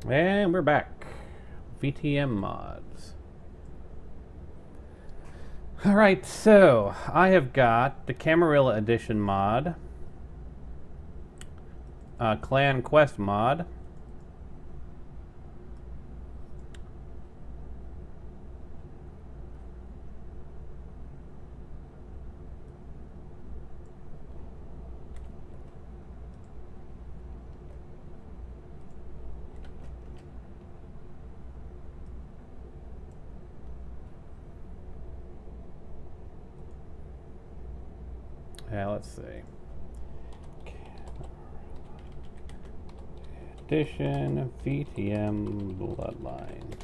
And we're back. VTM mods. Alright, so I have got the Camarilla Edition mod, Clan Quest mod, let's see. Edition VTM Bloodlines.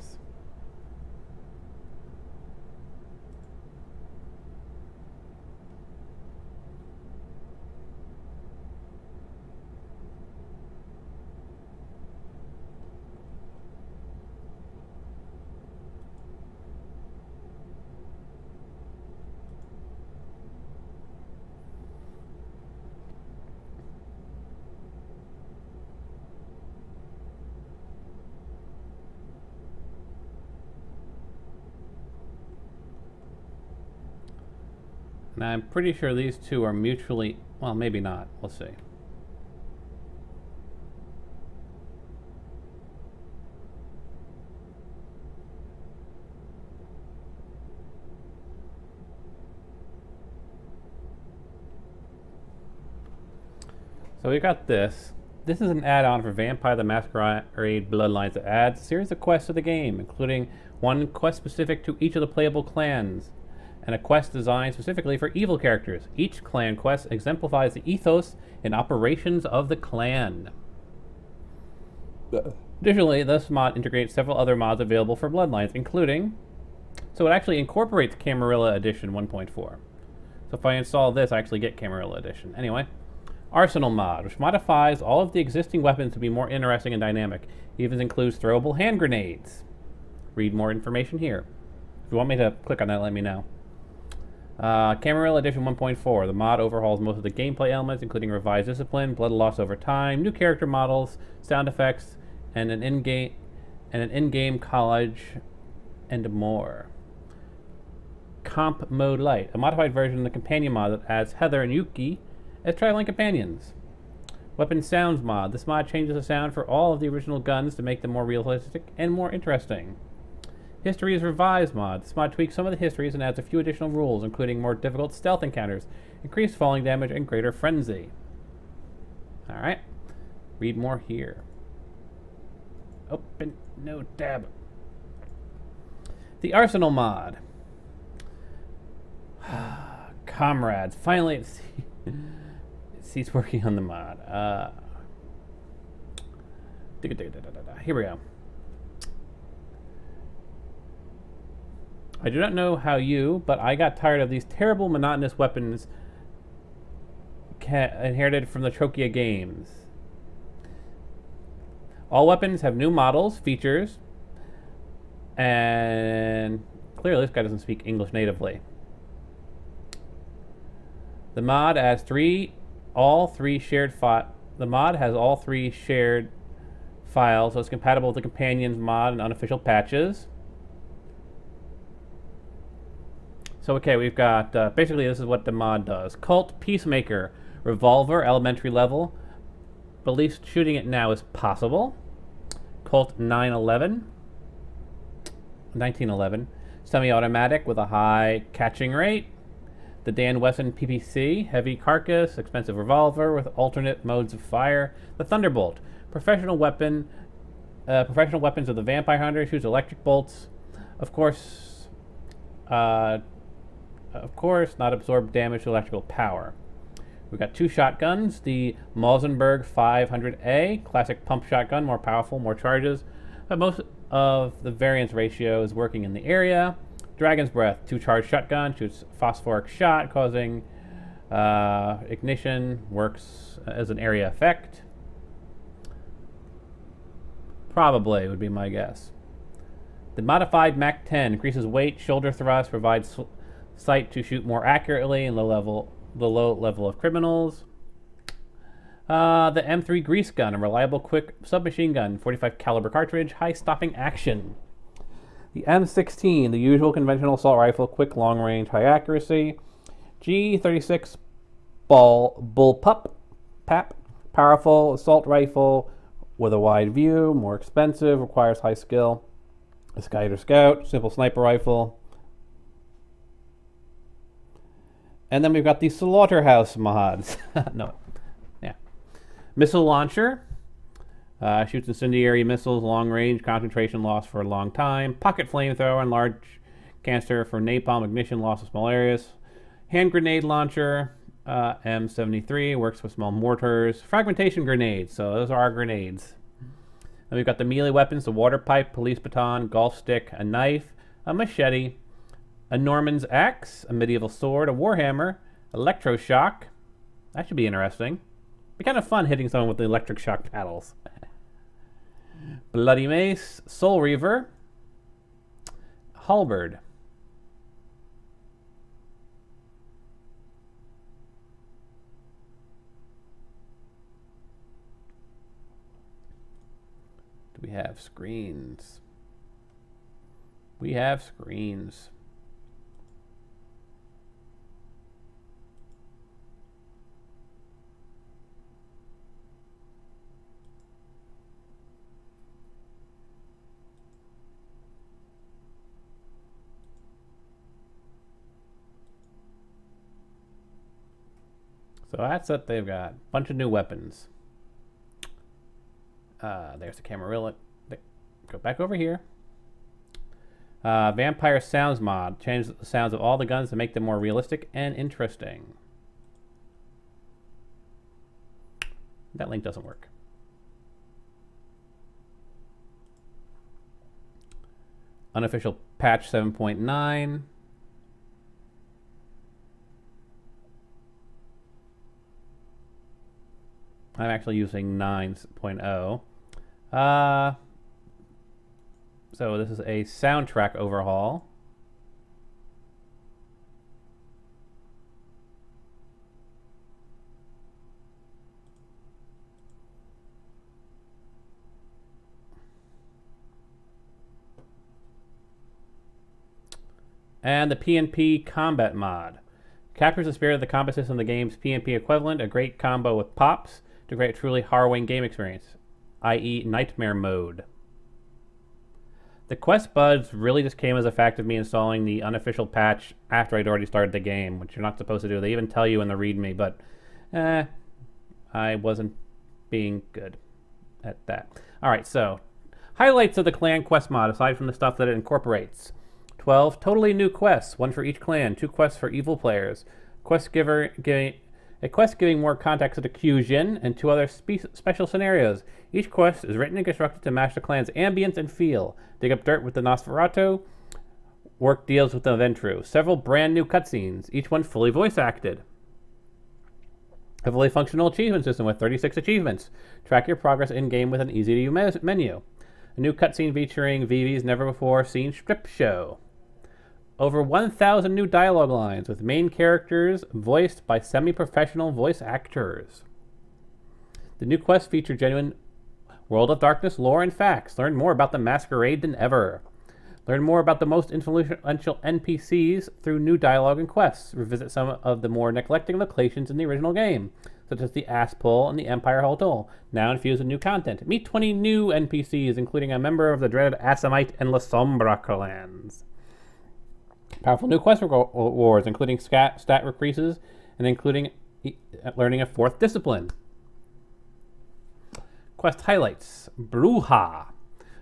And I'm pretty sure these two are mutually, well, maybe not. We'll see. So we got this. This is an add-on for Vampire the Masquerade Bloodlines that adds a series of quests to the game, including one quest specific to each of the playable clans, and a quest designed specifically for evil characters. Each clan quest exemplifies the ethos and operations of the clan. Additionally, this mod integrates several other mods available for Bloodlines, including... So it actually incorporates Camarilla Edition 1.4. So if I install this, I actually get Camarilla Edition. Anyway, Arsenal mod, which modifies all of the existing weapons to be more interesting and dynamic. It even includes throwable hand grenades. Read more information here. If you want me to click on that, let me know. Camarilla Edition 1.4. The mod overhauls most of the gameplay elements, including revised discipline, blood loss over time, new character models, sound effects, and an in-game college, and more. Comp Mode Lite, a modified version of the companion mod that adds Heather and Yuki as traveling companions. Weapon Sounds mod. This mod changes the sound for all of the original guns to make them more realistic and more interesting. Histories Revised mod. This mod tweaks some of the histories and adds a few additional rules, including more difficult stealth encounters, increased falling damage, and greater frenzy. Alright. Read more here. Open, no tab. The Arsenal mod. Comrades. Finally, it ceased working on the mod. Here we go. I do not know how you, but I got tired of these terrible monotonous weapons inherited from the Trokia games. All weapons have new models, features, and clearly this guy doesn't speak English natively. The mod has all three shared files, so it's compatible with the Companions mod and unofficial patches. So okay, we've got, basically this is what the mod does. Cult Peacemaker, Revolver, elementary level. Beliefs shooting it now is possible. Colt 1911. Semi-automatic with a high catching rate. The Dan Wesson PPC, heavy carcass, expensive revolver with alternate modes of fire. The Thunderbolt, professional weapons of the Vampire Hunter, shoots electric bolts. Of course, not absorb damage to electrical power. We've got two shotguns. The Mausenberg 500A, classic pump shotgun, more powerful, more charges, but most of the variance ratio is working in the area. Dragon's Breath, two-charge shotgun, shoots phosphoric shot, causing ignition, works as an area effect. Probably would be my guess. The modified MAC-10 increases weight, shoulder thrust, provides sight to shoot more accurately in the low level of criminals. The M3 Grease Gun, a reliable, quick submachine gun, 45 caliber cartridge, high stopping action. The M16, the usual conventional assault rifle, quick, long range, high accuracy. G36 Bullpup, powerful assault rifle with a wide view, more expensive, requires high skill. A Scout, simple sniper rifle. And then we've got the Slaughterhouse mods. No, yeah. Missile launcher. Shoots incendiary missiles, long range, concentration loss for a long time. Pocket flamethrower and large canister for napalm ignition loss of small areas. Hand grenade launcher, M73, works with small mortars. Fragmentation grenades, so those are our grenades. Then we've got the melee weapons, the water pipe, police baton, golf stick, a knife, a machete, a Norman's axe, a medieval sword, a warhammer, electroshock. That should be interesting. Be kind of fun hitting someone with the electric shock paddles. Bloody mace, soul reaver, halberd. Do we have screens? We have screens. So that's what they've got. Bunch of new weapons. There's the Camarilla. Go back over here. Vampire Sounds mod. Change the sounds of all the guns to make them more realistic and interesting. That link doesn't work. Unofficial patch 7.9. I'm actually using 9.0. So this is a soundtrack overhaul. And the PnP combat mod. Captures the spirit of the combat system of the game's PnP equivalent, a great combo with pops to create a truly harrowing game experience, i.e. nightmare mode. The quest buds really just came as a fact of me installing the unofficial patch after I'd already started the game, which you're not supposed to do. They even tell you in the README, but I wasn't being good at that. Alright, so highlights of the clan quest mod, aside from the stuff that it incorporates. 12 totally new quests, one for each clan, 2 quests for evil players, a quest giving more context to Kyujin, and 2 other special scenarios. Each quest is written and constructed to match the clan's ambience and feel. Dig up dirt with the Nosferatu, work deals with the Ventru. Several brand new cutscenes, each one fully voice acted. A fully functional achievement system with 36 achievements. Track your progress in-game with an easy-to-use menu. A new cutscene featuring Vivi's never-before-seen strip show. Over 1,000 new dialogue lines with main characters voiced by semi-professional voice actors. The new quests feature genuine World of Darkness lore and facts. Learn more about the Masquerade than ever. Learn more about the most influential NPCs through new dialogue and quests. Revisit some of the more neglected locations in the original game, such as the Asspole and the Empire Hotel, now infused with new content. Meet 20 new NPCs, including a member of the dreaded Assamite and La Sombra clans. Powerful new quest rewards, including stat increases and including learning a 4th discipline. Quest highlights. Bruja.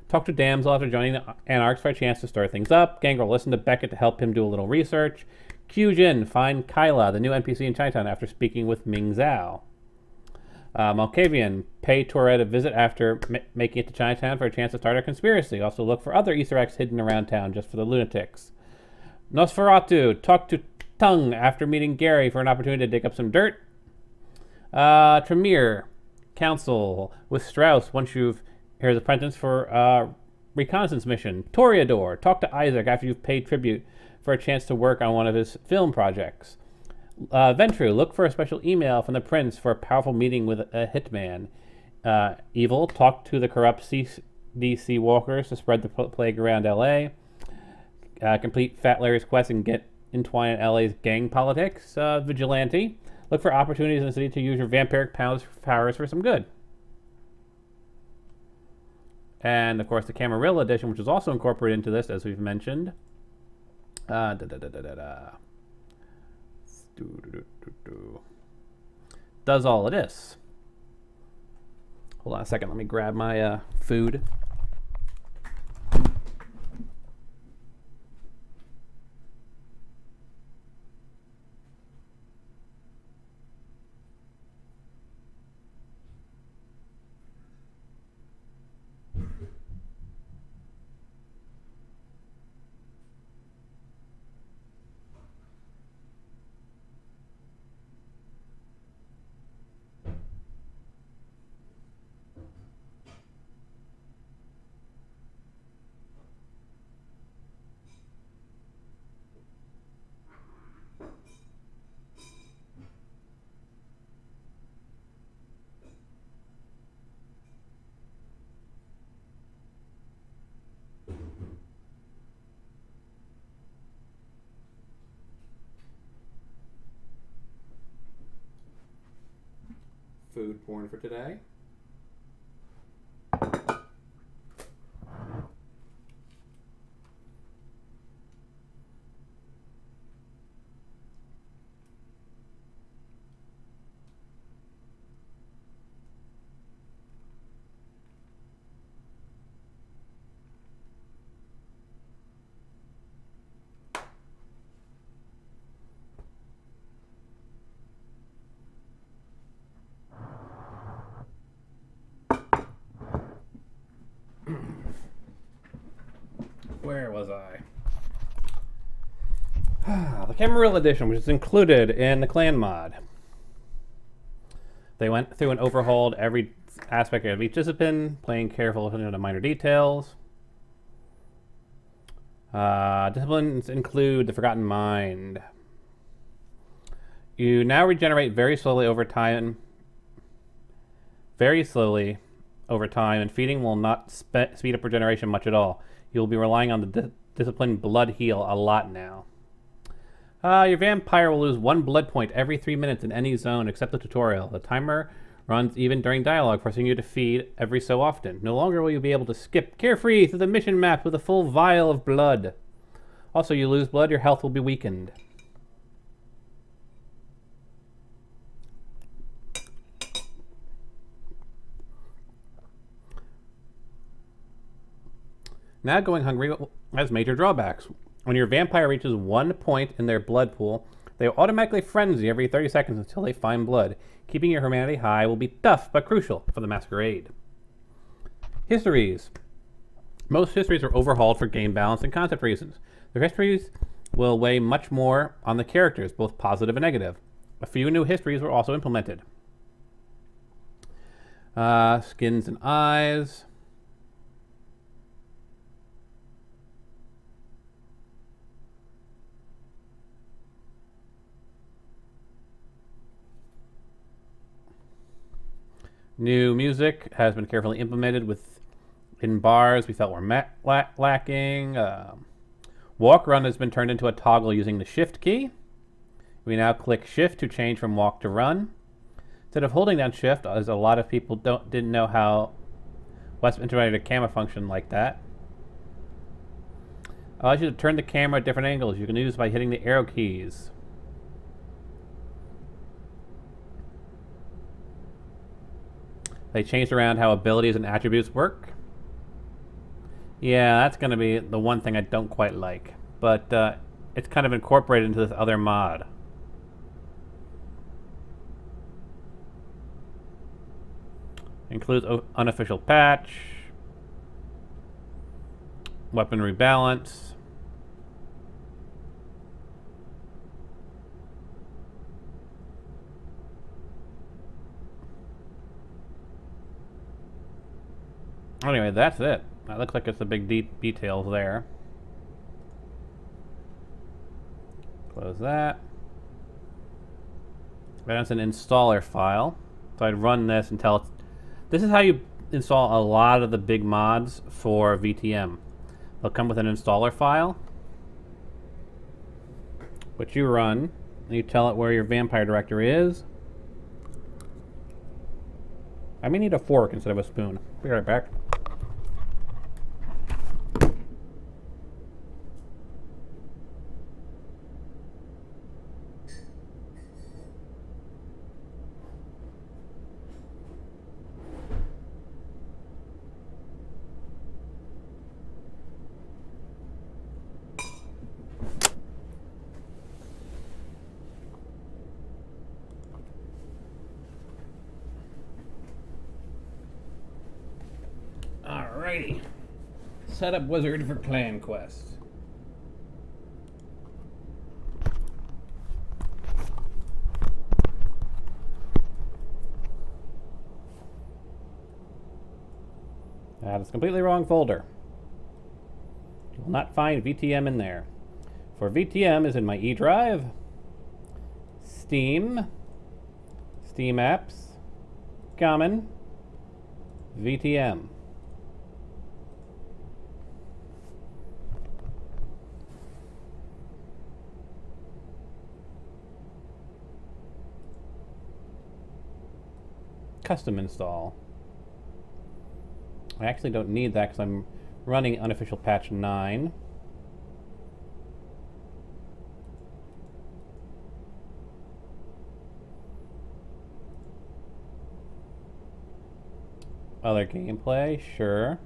Talk to Damsel after joining the Anarchs for a chance to stir things up. Gangrel listen to Beckett to help him do a little research. Kyujin find Kyla, the new NPC in Chinatown, after speaking with Ming Zhao. Malkavian pay Tourette a visit after making it to Chinatown for a chance to start a conspiracy. Also look for other Easter eggs hidden around town just for the lunatics. Nosferatu, talk to Tung after meeting Gary for an opportunity to dig up some dirt. Tremere, counsel with Strauss once you've here's apprentice for reconnaissance mission. Toreador, talk to Isaac after you've paid tribute for a chance to work on one of his film projects. Ventru, look for a special email from the prince for a powerful meeting with a hitman. Evil, talk to the corrupt CDC walkers to spread the plague around LA. Complete Fat Larry's quest and get entwined in LA's gang politics. Vigilante, look for opportunities in the city to use your vampiric powers for some good. And of course, the Camarilla edition, which is also incorporated into this, as we've mentioned. Does all of this. Hold on a second, let me grab my food. Food porn for today. Where was I? The Camarilla edition, which is included in the clan mod. They went through and overhauled every aspect of each discipline, playing careful attention to minor details. Disciplines include the Forgotten Mind. You now regenerate very slowly over time. And feeding will not speed up regeneration much at all. You'll be relying on the discipline Blood Heal a lot now. Your vampire will lose 1 blood point every 3 minutes in any zone except the tutorial. The timer runs even during dialogue, forcing you to feed every so often. No longer will you be able to skip carefree through the mission map with a full vial of blood. Also, you lose blood, your health will be weakened. Now going hungry has major drawbacks. When your vampire reaches 1 point in their blood pool, they will automatically frenzy every 30 seconds until they find blood. Keeping your humanity high will be tough but crucial for the masquerade. Histories. Most histories are overhauled for game balance and concept reasons. Their histories will weigh much more on the characters, both positive and negative. A few new histories were also implemented. Skins and eyes. New music has been carefully implemented in bars we felt were lacking. Walk run has been turned into a toggle using the shift key. We now click shift to change from walk to run. Instead of holding down shift, as a lot of people didn't know how West implemented a camera function like that. Allows you to turn the camera at different angles. You can use by hitting the arrow keys. They changed around how abilities and attributes work. Yeah, that's going to be the one thing I don't quite like. But it's kind of incorporated into this other mod. Includes unofficial patch. Weapon rebalance. Anyway, that's it. That looks like it's the big details there. Close that. That's an installer file. So I'd run this until it's... This is how you install a lot of the big mods for VTM. They'll come with an installer file, which you run, and you tell it where your vampire directory is. I may need a fork instead of a spoon. Be right back. Alrighty. Setup wizard for Clan Quest. That is completely wrong folder. You will not find VTM in there. For VTM is in my E drive, Steam, Steam Apps, Common, VTM. Custom install. I actually don't need that because I'm running unofficial patch 9. Other gameplay, sure.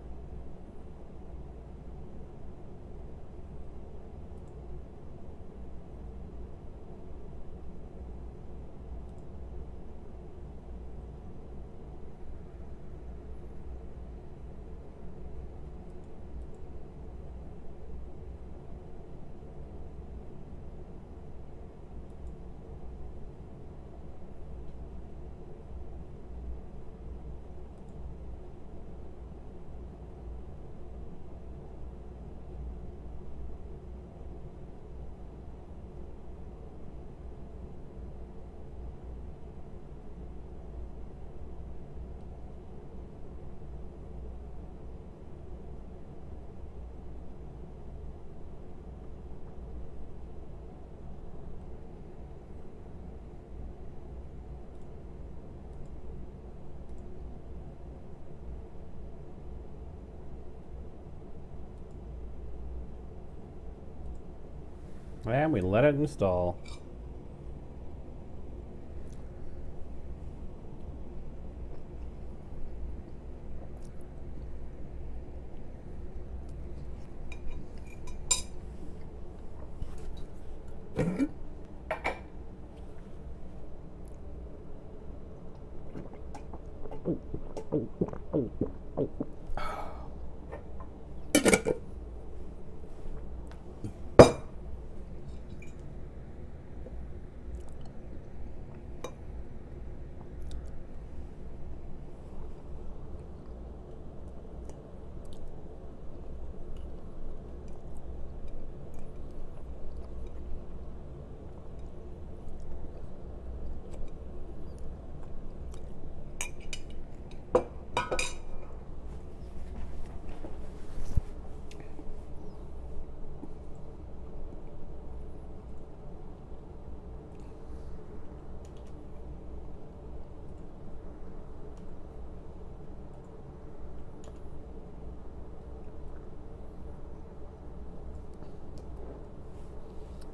And we let it install.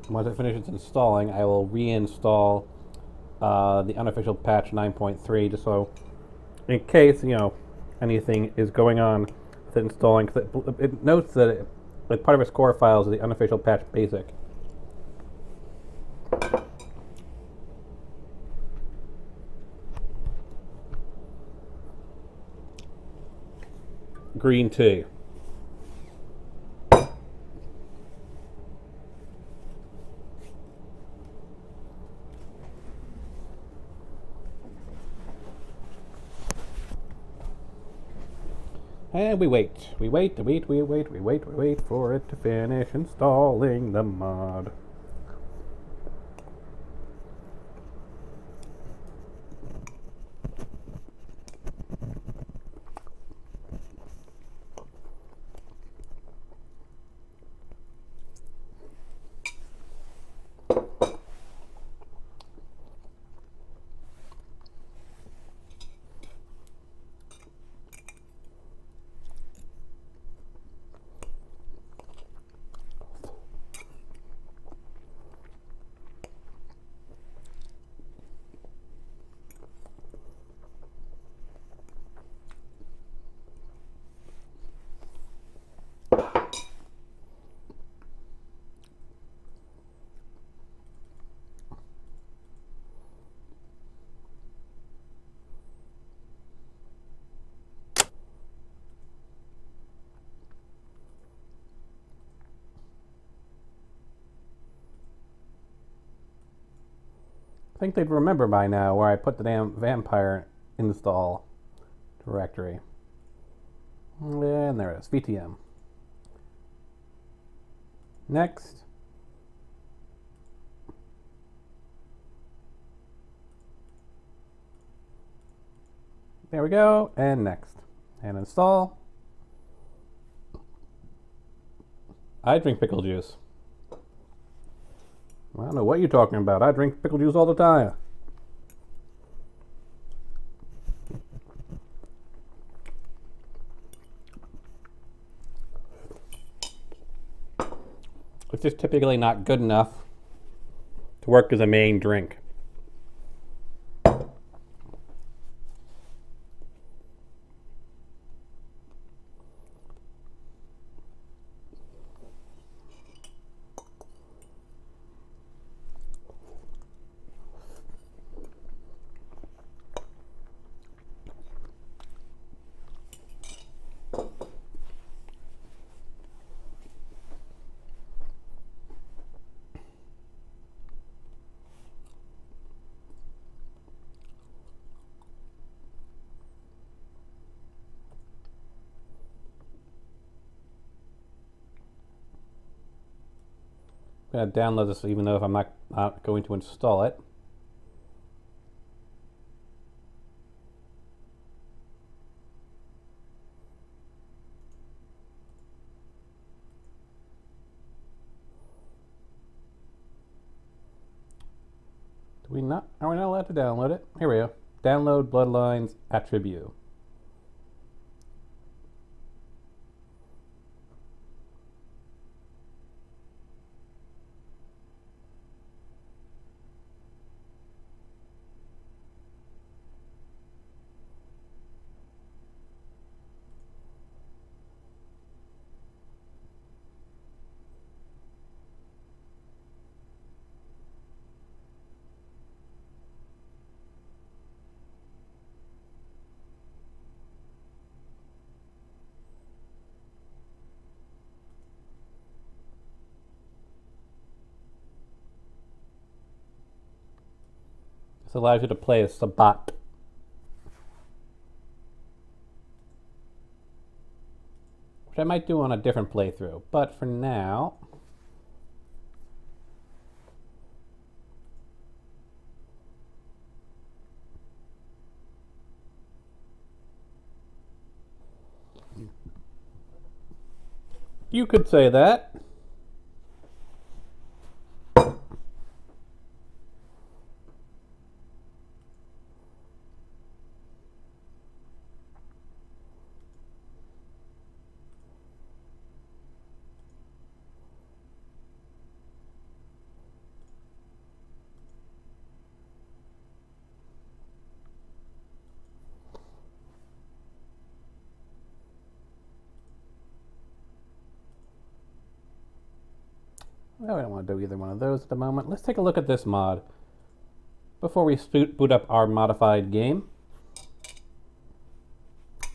Once it finishes installing, I will reinstall the unofficial patch 9.3 just so, in case, you know, anything is going on with it installing, because it notes that like part of its core files is the unofficial patch basic. Green tea. And we wait for it to finish installing the mod. think they'd remember by now where I put the damn vampire install directory. And there it is, VTM. Next. There we go, and next. And install. I drink pickle juice. I don't know what you're talking about. I drink pickle juice all the time. It's just typically not good enough to work as a main drink. I'm going to download this even though if I'm not going to install it. Are we not allowed to download it? Here we go. Download Bloodlines attribute. This allows you to play as Sabat. Which I might do on a different playthrough, but for now... You could say that. No, I don't want to do either one of those at the moment. Let's take a look at this mod before we boot up our modified game.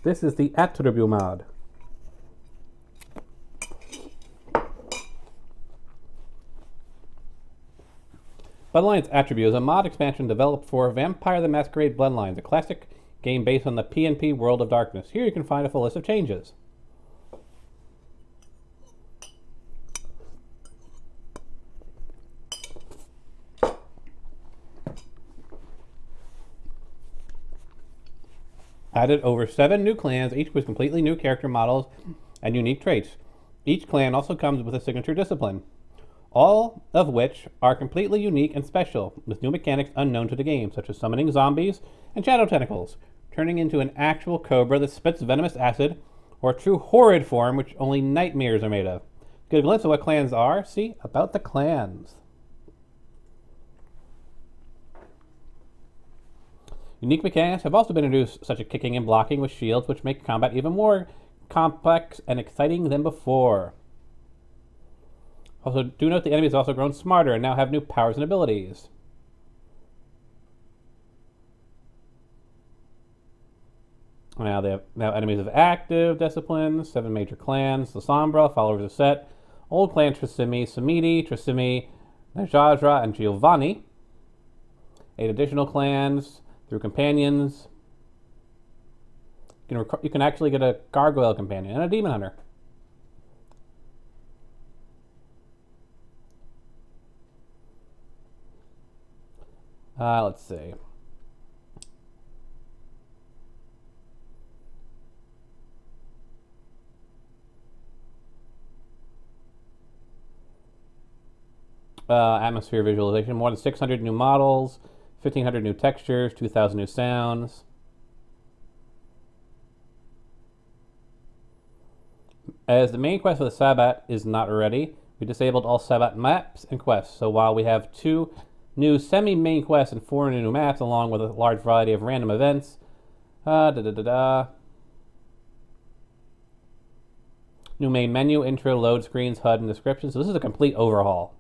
This is the attribute mod. Bloodlines Attribute is a mod expansion developed for Vampire the Masquerade Bloodlines, a classic game based on the PnP World of Darkness. Here you can find a full list of changes. Added over 7 new clans, each with completely new character models and unique traits. Each clan also comes with a signature discipline, all of which are completely unique and special, with new mechanics unknown to the game, such as summoning zombies and shadow tentacles, turning into an actual cobra that spits venomous acid, or a true horrid form which only nightmares are made of. Get a glimpse of what clans are? See about the clans. Unique mechanics have also been introduced, such as kicking and blocking with shields, which make combat even more complex and exciting than before. Also, do note the enemies have also grown smarter and now have new powers and abilities. Now enemies have active disciplines, 7 major clans, the Sombra, followers of Set, old clan Trisimi, Samiti, Trisimi, Najadra, and Giovanni. 8 additional clans through companions. You can actually get a gargoyle companion and a demon hunter. Let's see. Atmosphere visualization, more than 600 new models, 1,500 new textures, 2,000 new sounds. As the main quest for the Sabbat is not ready, we disabled all Sabbat maps and quests. So while we have 2 new semi-main quests and 4 new maps, along with a large variety of random events, new main menu, intro, load screens, HUD, and description. So this is a complete overhaul.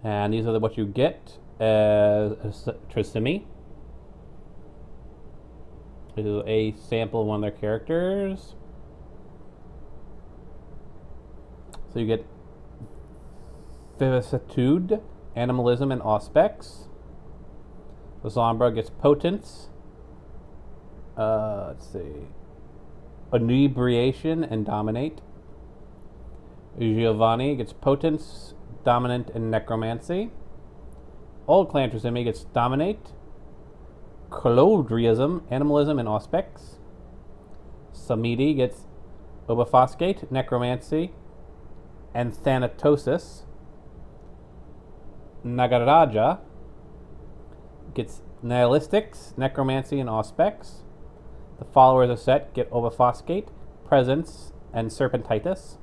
And these are what you get as Trisimi. This is a sample of one of their characters. So you get Vivacitude, Animalism, and Auspex. The Zombra gets Potence. Let's see. Inebriation and Dominate. Giovanni gets Potence, Dominant, and Necromancy. Old Clan Trisimi gets Dominate, Colodriism, Animalism, and Auspex. Samidi gets Obiphoscate, Necromancy, and Thanatosis. Nagaraja gets Nihilistics, Necromancy, and Auspex. The followers of Set get Obiphoscate, Presence, and Serpentitis.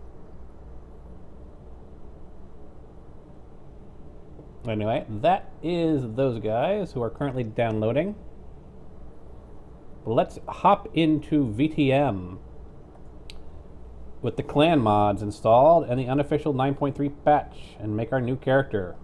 Anyway, that is those guys who are currently downloading. Let's hop into VTM with the clan mods installed and the unofficial 9.3 patch and make our new character.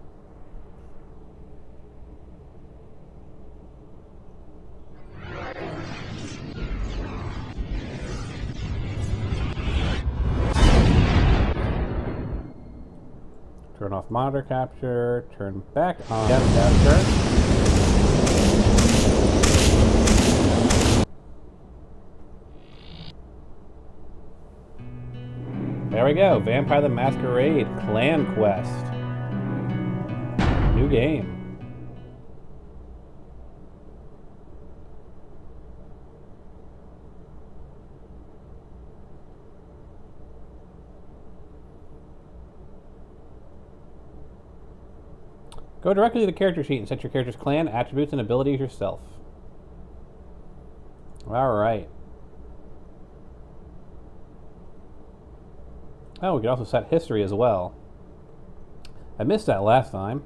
Turn off monitor capture, turn back on capture. There we go, Vampire the Masquerade Clan Quest. New game. Go directly to the character sheet and set your character's clan, attributes, and abilities yourself. Alright. Oh, we can also set history as well. I missed that last time.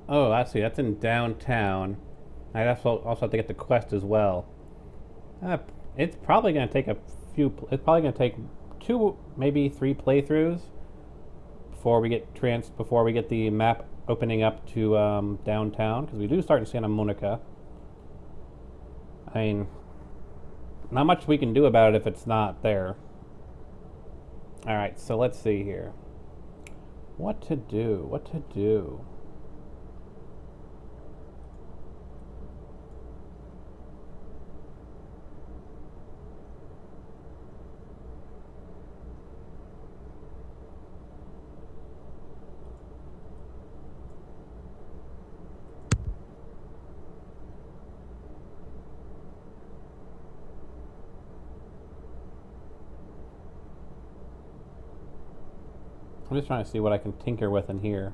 Oh, I see. That's in downtown. I also have to get the quest as well. It's probably going to take a few. It's probably going to take 2, maybe 3 playthroughs before we get the map opening up to downtown, because we do start in Santa Monica. I mean, not much we can do about it if it's not there. All right, so let's see here. What to do? What to do? I'm just trying to see what I can tinker with in here.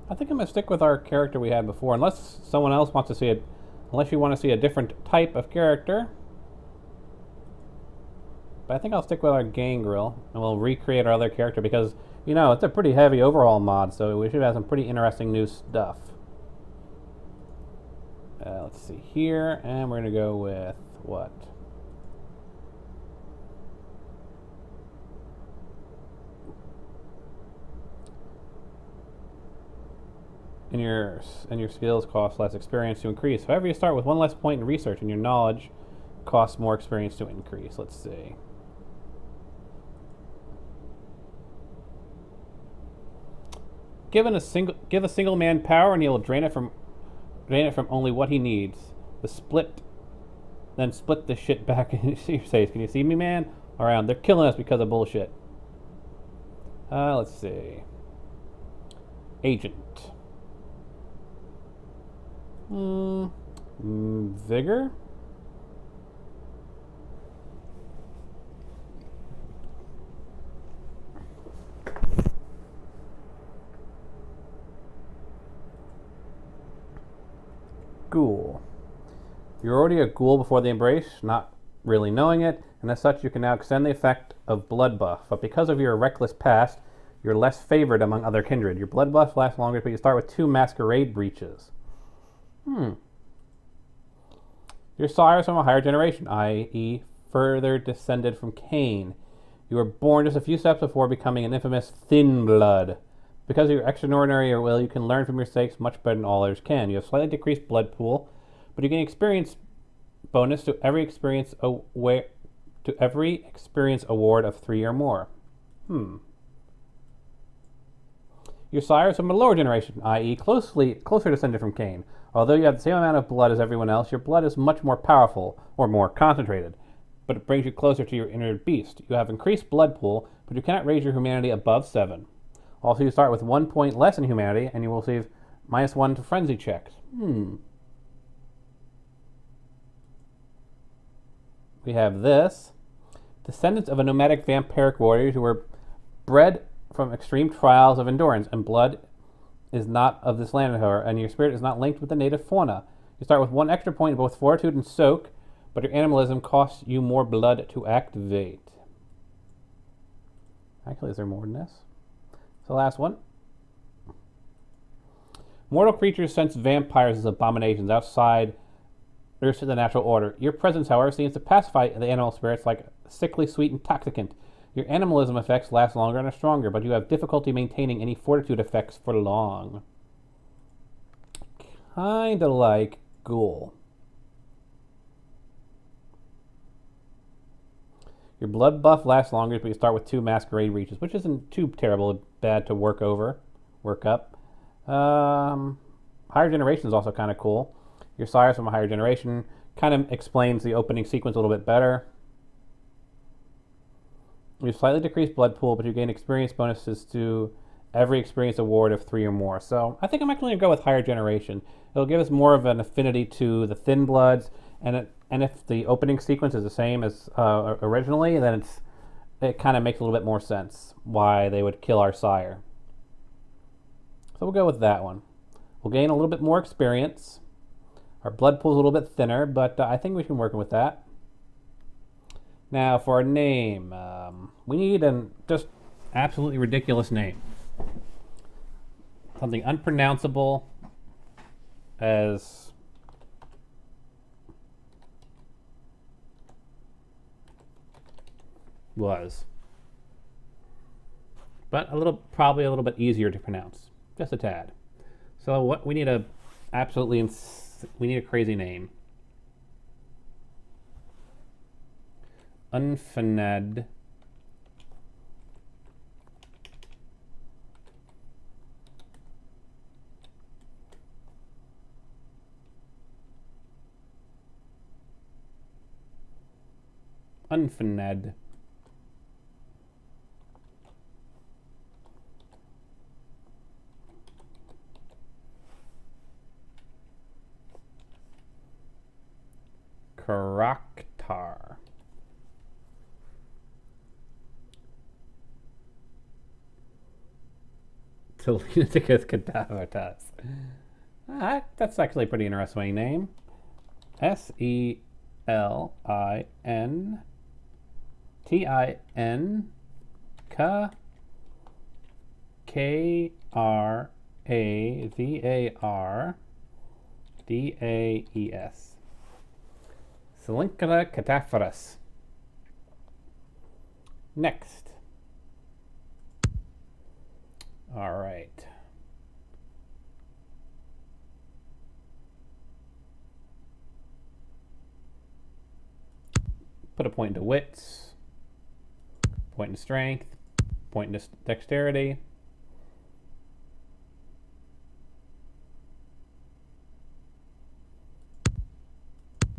I think I'm going to stick with our character we had before, unless someone else wants to see it. Unless you want to see a different type of character. But I think I'll stick with our gangrel, and we'll recreate our other character because, you know, it's a pretty heavy overall mod, so we should have some pretty interesting new stuff. Let's see here, and we're going to go with what? And your skills cost less experience to increase. However, you start with one less point in research, and your knowledge costs more experience to increase. Let's see. Give a single man power, and he'll drain it from only what he needs. Then split the shit back in your face. Can you see me, man? Around. They're killing us because of bullshit. Let's see. Agent. Vigor? Ghoul. You're already a ghoul before the embrace, not really knowing it, and as such you can now extend the effect of blood buff. But because of your reckless past, you're less favored among other kindred. Your blood buff lasts longer, but you start with 2 masquerade breaches. Your sire is from a higher generation, i.e. further descended from Cain. You were born just a few steps before becoming an infamous thin blood. Because of your extraordinary will, you can learn from your mistakes much better than all others can. You have slightly decreased blood pool, but you gain experience bonus to every experience award of 3 or more. Your sire is from a lower generation, i.e. closer descended from Cain. Although you have the same amount of blood as everyone else, your blood is much more powerful, or more concentrated, but it brings you closer to your inner beast. You have increased blood pool, but you cannot raise your humanity above 7. Also, you start with 1 point less in humanity, and you will receive -1 to frenzy checks. We have this. Descendants of a nomadic vampiric warriors who were bred from extreme trials of endurance, and blood is not of this land, however, and your spirit is not linked with the native fauna. You start with 1 extra point in both fortitude and soak, but your animalism costs you more blood to activate. Actually, is there more than this? The last one. Mortal creatures sense vampires as abominations outside Earth to the natural order. Your presence, however, seems to pacify the animal spirits like sickly sweet intoxicant. Your animalism effects last longer and are stronger, but you have difficulty maintaining any fortitude effects for long. Kinda like Ghoul. Your blood buff lasts longer, but you start with 2 masquerade reaches, which isn't too terrible bad to work up. Higher generation is also kind of cool. Your sire's from a higher generation. Kind of explains the opening sequence a little bit better. You slightly decreased blood pool, but you gain experience bonuses to every experience award of 3 or more. So I think I'm actually going to go with higher generation. It'll give us more of an affinity to the thin bloods, and if the opening sequence is the same as originally, then it kind of makes a little bit more sense why they would kill our sire. So we'll go with that one. We'll gain a little bit more experience. Our blood pool's a little bit thinner, but I think we can work with that. Now, for a name, we need a just absolutely ridiculous name. Something unpronounceable as was. But probably a little bit easier to pronounce. Just a tad. So what we need we need a crazy name. Unfanad Unfined. Karaktar. Lunaticus Cadavertas. That's actually a pretty interesting name. Selintinus Kravardaes. Selincula cadaverus. Next. All right. Put a point into wits, point into strength, point into dexterity.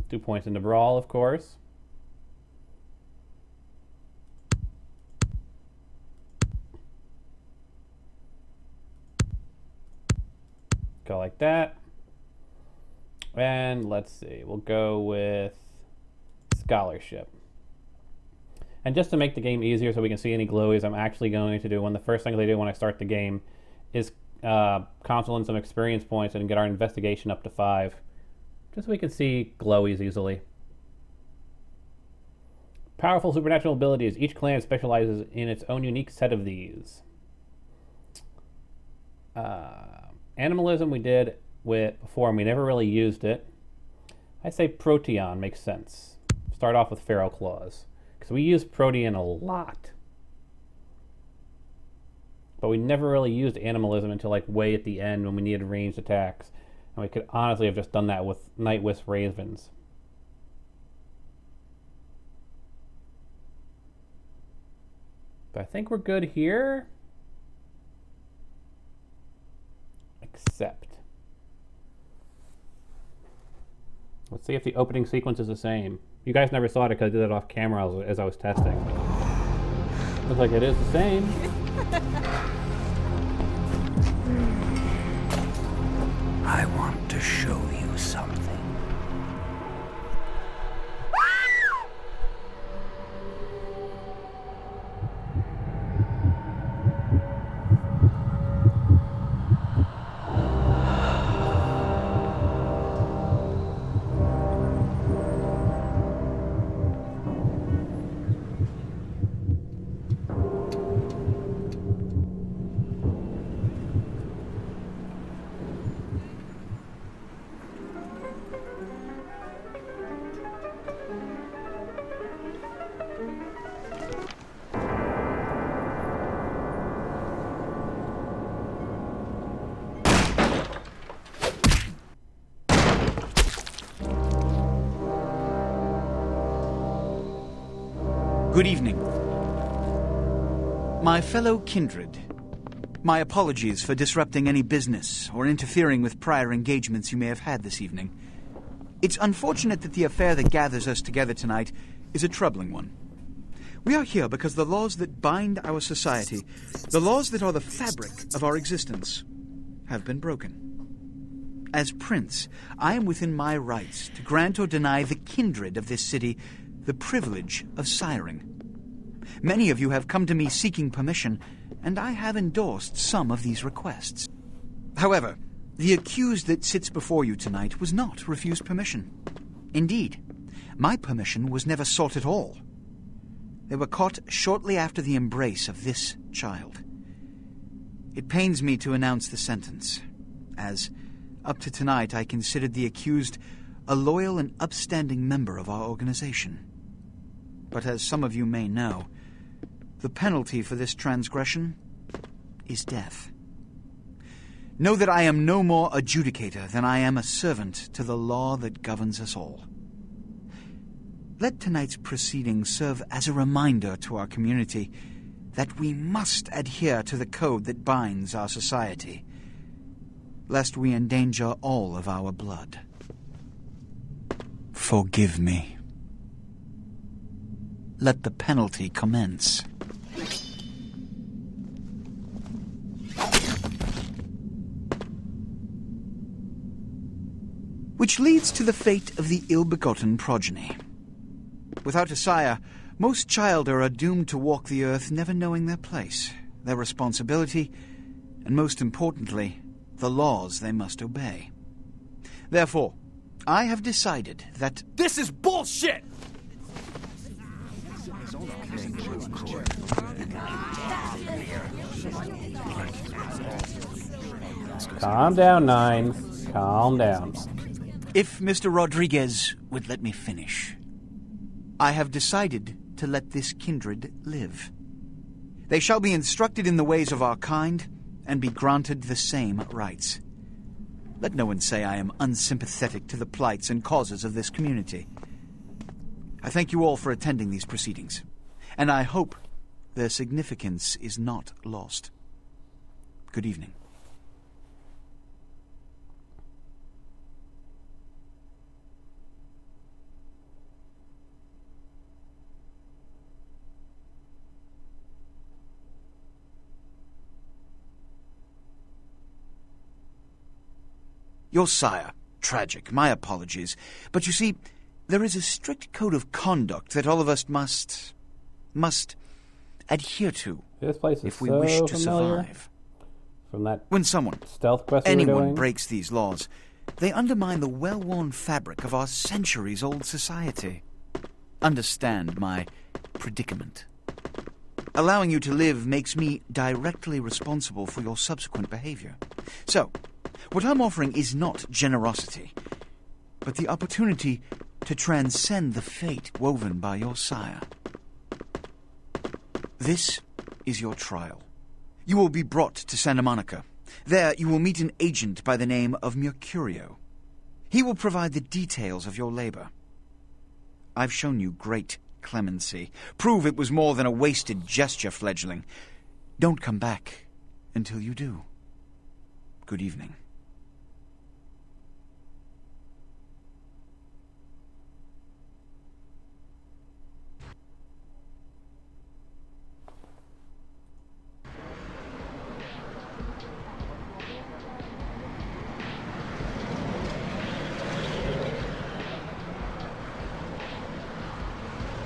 Two points into brawl, of course. Go like that. And let's see, we'll go with scholarship. And just to make the game easier so we can see any glowies, I'm actually going to do one of the first things I do when I start the game is console in some experience points and get our investigation up to 5. Just so we can see glowies easily. Powerful supernatural abilities. Each clan specializes in its own unique set of these. Animalism we did with before and we never really used it. I say Protean makes sense. Start off with Feral Claws. Because we use Protean a lot. But we never really used Animalism until like way at the end when we needed ranged attacks. And we could honestly have just done that with Night Wisp Ravens. But I think we're good here. Except. Let's see if the opening sequence is the same. You guys never saw it because I did it off camera as I was testing. Looks like it is the same. I want to show you something. Good evening. My fellow kindred, my apologies for disrupting any business or interfering with prior engagements you may have had this evening. It's unfortunate that the affair that gathers us together tonight is a troubling one. We are here because the laws that bind our society, the laws that are the fabric of our existence, have been broken. As Prince, I am within my rights to grant or deny the kindred of this city the privilege of siring. Many of you have come to me seeking permission, and I have endorsed some of these requests. However, the accused that sits before you tonight was not refused permission. Indeed, my permission was never sought at all. They were caught shortly after the embrace of this child. It pains me to announce the sentence, as up to tonight I considered the accused a loyal and upstanding member of our organization. But as some of you may know, the penalty for this transgression is death. Know that I am no more adjudicator than I am a servant to the law that governs us all. Let tonight's proceedings serve as a reminder to our community that we must adhere to the code that binds our society, lest we endanger all of our blood. Forgive me. let the penalty commence. Which leads to the fate of the ill-begotten progeny. Without a sire, most childer are doomed to walk the earth never knowing their place, their responsibility, and most importantly, the laws they must obey. Therefore, I have decided that... This is bullshit! Calm down, Nines. Calm down. If Mr. Rodriguez would let me finish. I have decided to let this kindred live. They shall be instructed in the ways of our kind and be granted the same rights. Let no one say I am unsympathetic to the plights and causes of this community. I thank you all for attending these proceedings, and I hope their significance is not lost. Good evening. Your sire, tragic, my apologies. But you see, there is a strict code of conduct that all of us must adhere to This place is if we so wish to familiar survive. from that When someone, stealth quest we were anyone doing. breaks these laws, they undermine the well-worn fabric of our centuries-old society. Understand my predicament. Allowing you to live makes me directly responsible for your subsequent behavior. So, what I'm offering is not generosity, but the opportunity to transcend the fate woven by your sire. This is your trial. You will be brought to Santa Monica. There you will meet an agent by the name of Mercurio. He will provide the details of your labor. I've shown you great clemency. Prove it was more than a wasted gesture, fledgling. Don't come back until you do. Good evening.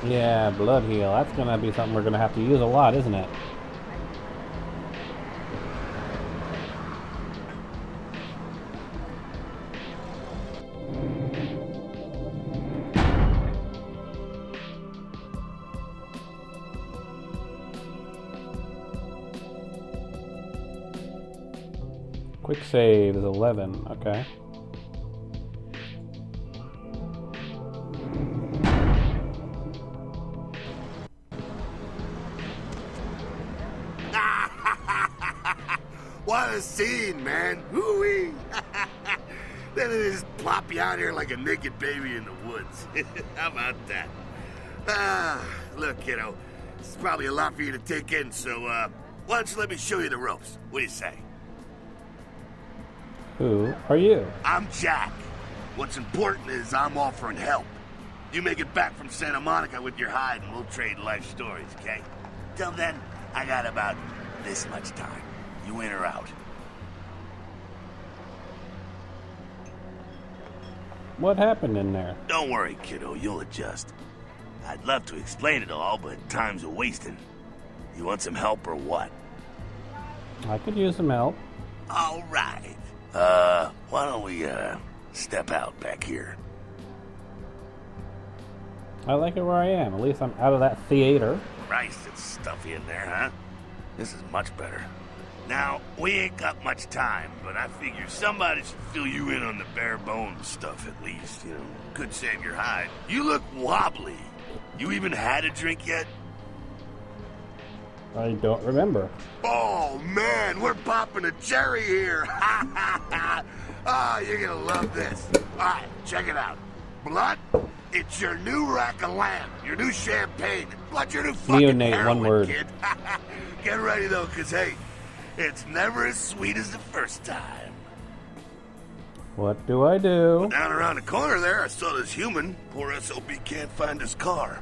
Yeah, blood heal. That's gonna be something we're gonna have to use a lot, isn't it? Quick save is 11. Okay. What a scene, man. Hoo-wee. Then they just plop you out here like a naked baby in the woods. How about that? Look, kiddo, this is probably a lot for you to take in, so, why don't you let me show you the ropes? What do you say? Who are you? I'm Jack. What's important is I'm offering help. You make it back from Santa Monica with your hide and we'll trade life stories, okay? Till then, I got about this much time. You in or out? What happened in there? Don't worry, kiddo, you'll adjust. I'd love to explain it all, but time's a-wasting. You want some help or what? I could use some help. All right. Why don't we, step out back here? I like it where I am. At least I'm out of that theater. Christ, it's stuffy in there, huh? This is much better. Now, we ain't got much time, but I figure somebody should fill you in on the bare bones stuff at least, you know. Could save your hide. You look wobbly. You even had a drink yet? I don't remember. Oh, man, we're popping a cherry here. You're gonna love this. All right, check it out. Blood, it's your new rack of lamb, your new champagne. Blood, your new fucking Neonate, heroin, one word. kid. Get ready, though, because, hey, it's never as sweet as the first time. What do I do? Down around the corner there, I saw this human. Poor SOB can't find his car.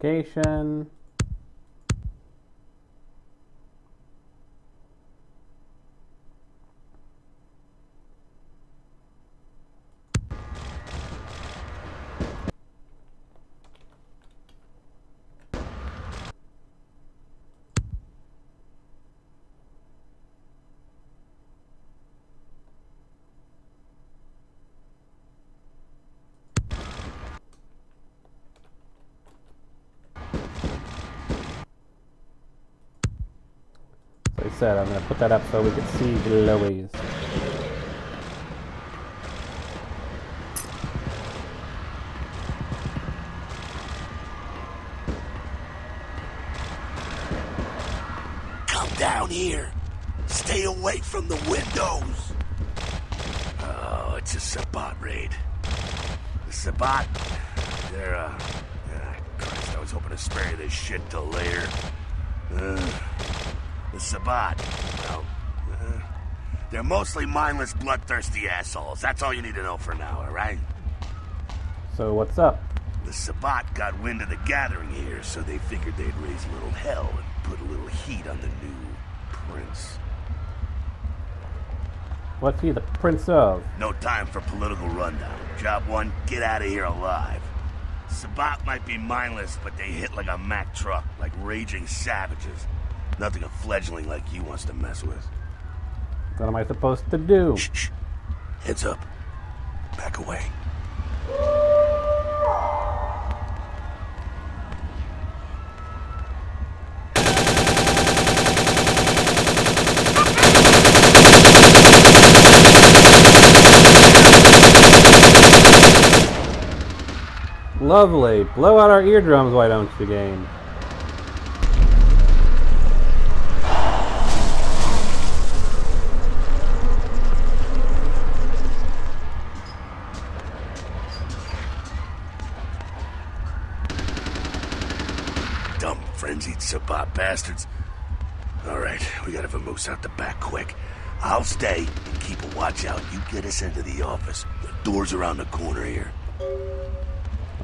Identification. Like I said, I'm going to put that up so we can see glowies. Come down here. Stay away from the windows. Oh, it's a Sabbat raid. The Sabbat, they're, Christ, I was hoping to spare you this shit till later. The Sabbat, well, they're mostly mindless, bloodthirsty assholes. That's all you need to know for now, alright? So what's up? The Sabbat got wind of the gathering here, so they figured they'd raise a little hell and put a little heat on the new prince. What's he the prince of? No time for political rundown. Job one, get out of here alive. Sabbat might be mindless, but they hit like a Mack truck, like raging savages. Nothing a fledgling like you wants to mess with. What am I supposed to do? Shh, shh. Heads up. Back away. Lovely. Blow out our eardrums, why don't you, game? Dumb, frenzied Sabbat bastards. Alright, we gotta vamoose out the back quick. I'll stay and keep a watch out. You get us into the office. The door's around the corner here.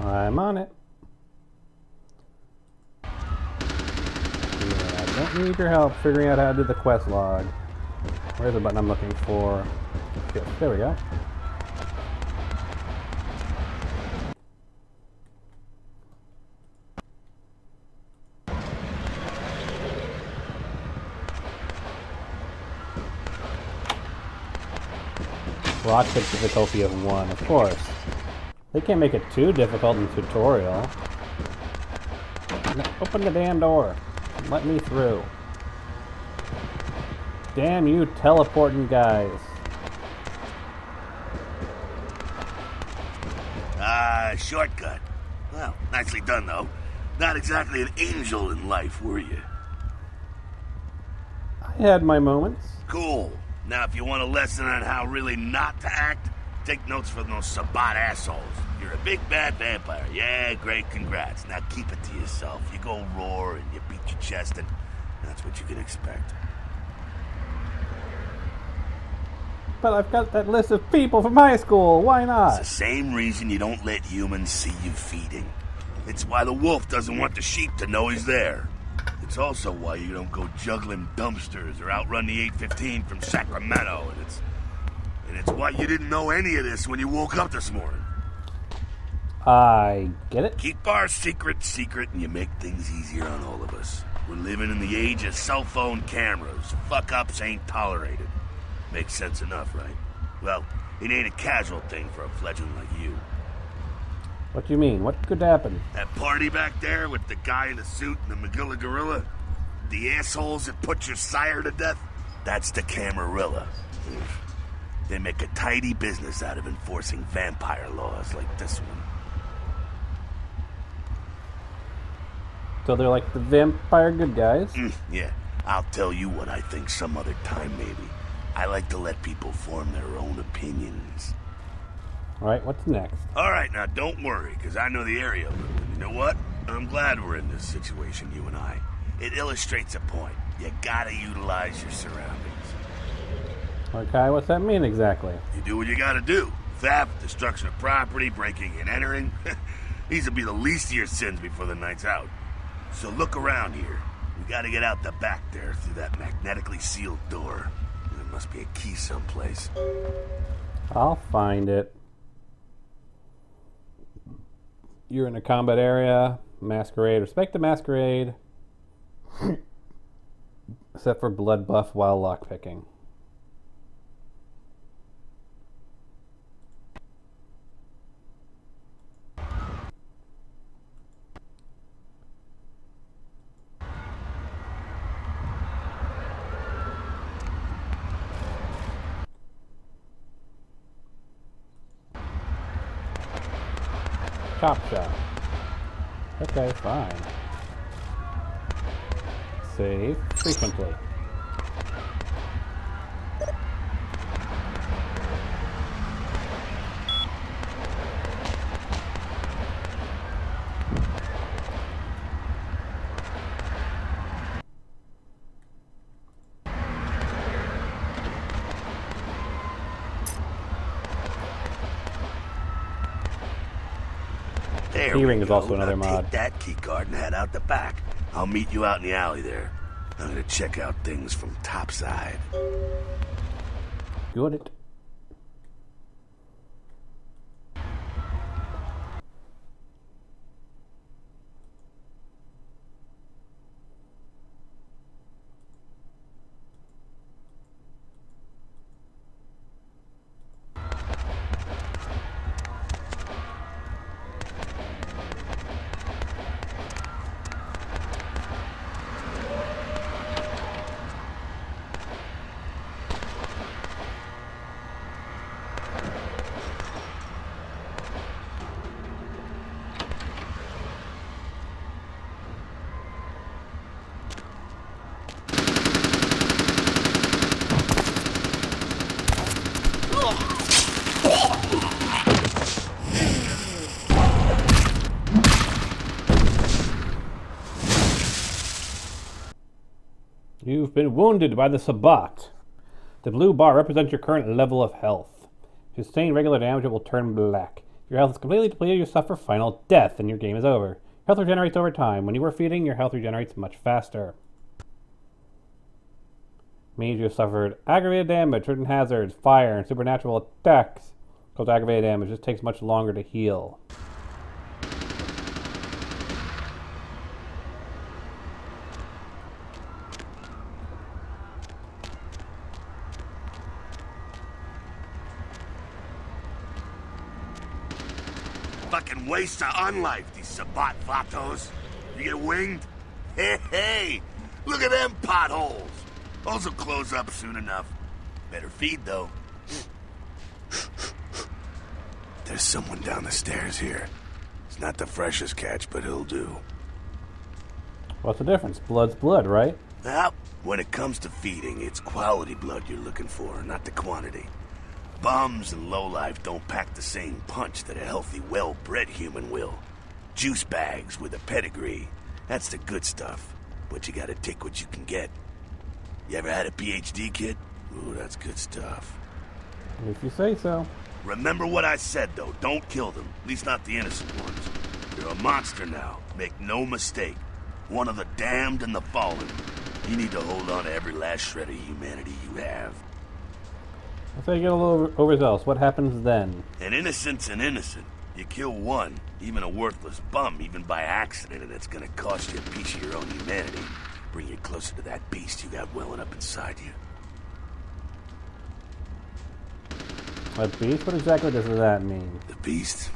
I'm on it. Yeah, I don't need your help figuring out how to do the quest log. Where's the button I'm looking for? Yes, there we go. Rock hit difficulty of 1, of course. They can't make it too difficult in tutorial. No, open the damn door. Let me through. Damn you teleporting guys. Shortcut. Well, nicely done, though. Not exactly an angel in life, were you? I had my moments. Cool. Now, if you want a lesson on how really not to act, take notes from those Sabbat assholes. You're a big bad vampire. Yeah, great, congrats. Now keep it to yourself. You go roar and you beat your chest, and that's what you can expect. But I've got that list of people from high school. Why not? It's the same reason you don't let humans see you feeding. It's why the wolf doesn't want the sheep to know he's there. It's also why you don't go juggling dumpsters or outrun the 815 from Sacramento, and it's why you didn't know any of this when you woke up this morning. I get it. Keep our secret, and you make things easier on all of us. We're living in the age of cell phone cameras. Fuck-ups ain't tolerated. Makes sense enough, right? Well, it ain't a casual thing for a fledgling like you. What do you mean? What could happen? That party back there with the guy in the suit and the Magilla gorilla? The assholes that put your sire to death? That's the Camarilla. They make a tidy business out of enforcing vampire laws like this one. So they're like the vampire good guys? Yeah, I'll tell you what I think some other time, maybe. I like to let people form their own opinions. Alright, what's next? Alright, now don't worry, because I know the area a little. You know what? I'm glad we're in this situation, you and I. It illustrates a point. You gotta utilize your surroundings. Okay, what's that mean exactly? You do what you gotta do. Theft, destruction of property, breaking and entering. These will be the least of your sins before the night's out. So look around here. We gotta get out the back there through that magnetically sealed door. There must be a key someplace. I'll find it. You're in a combat area. Masquerade. Respect the masquerade. Except for blood buff while lockpicking. Chop shot. Okay, fine. Save frequently. Keyring is also another mod. Take that key card and head out the back. I'll meet you out in the alley there. I'm gonna check out things from topside. Got it. You've been wounded by the Sabbat. The blue bar represents your current level of health. If you sustain regular damage, it will turn black. If your health is completely depleted, you suffer final death, and your game is over. Health regenerates over time. When you are feeding, your health regenerates much faster. Means you have suffered aggravated damage, certain hazards, fire, and supernatural attacks. Cause aggravated damage. This takes much longer to heal. Fucking waste of unlife, these Sabbat vatos. You get winged? Hey, look at them potholes. Those will close up soon enough. Better feed, though. There's someone down the stairs here. It's not the freshest catch, but he'll do. What's the difference? Blood's blood, right? Well, when it comes to feeding, it's quality blood you're looking for, not the quantity. Bums and lowlife don't pack the same punch that a healthy, well-bred human will. Juice bags with a pedigree. That's the good stuff. But you gotta take what you can get. You ever had a PhD, kid? Ooh, that's good stuff. If you say so. Remember what I said, though. Don't kill them. At least not the innocent ones. You're a monster now. Make no mistake. One of the damned and the fallen. You need to hold on to every last shred of humanity you have. Let's say you get a little overzealous. What happens then? An innocent's an innocent. You kill one, even a worthless bum, even by accident, and it's gonna cost you a piece of your own humanity. Bring you closer to that beast you got welling up inside you. A beast? What exactly does that mean? The beast?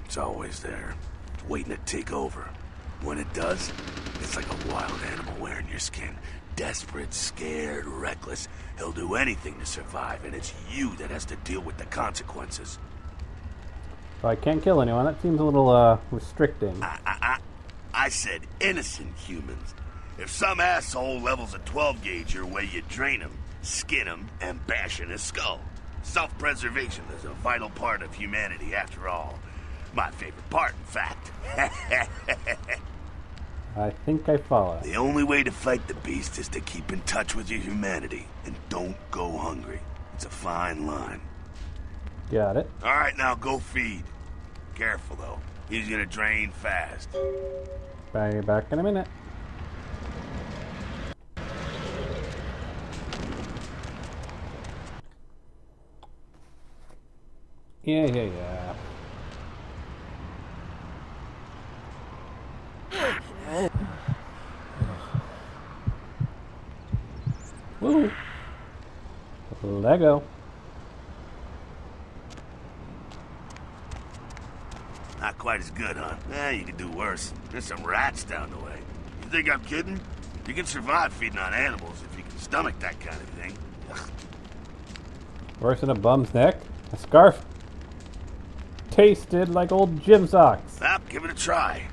It's always there. It's waiting to take over. When it does, it's like a wild animal wearing your skin. Desperate, scared, reckless. He'll do anything to survive, and it's you that has to deal with the consequences. So I can't kill anyone. That seems a little, restricting. I said innocent humans. If some asshole levels a 12 gauge your way, you drain him, skin him, and bash in his skull. Self-preservation is a vital part of humanity, after all. My favorite part, in fact. I think I follow. The only way to fight the beast is to keep in touch with your humanity, and don't go hungry. It's a fine line. Got it. All right, now go feed. Careful, though. He's gonna drain fast. Back in a minute. Yeah. Woo! Lego. Not quite as good, huh? You could do worse. There's some rats down the way. You think I'm kidding? You can survive feeding on animals if you can stomach that kind of thing. Ugh. Worse than a bum's neck? A scarf tasted like old gym socks. Well, give it a try.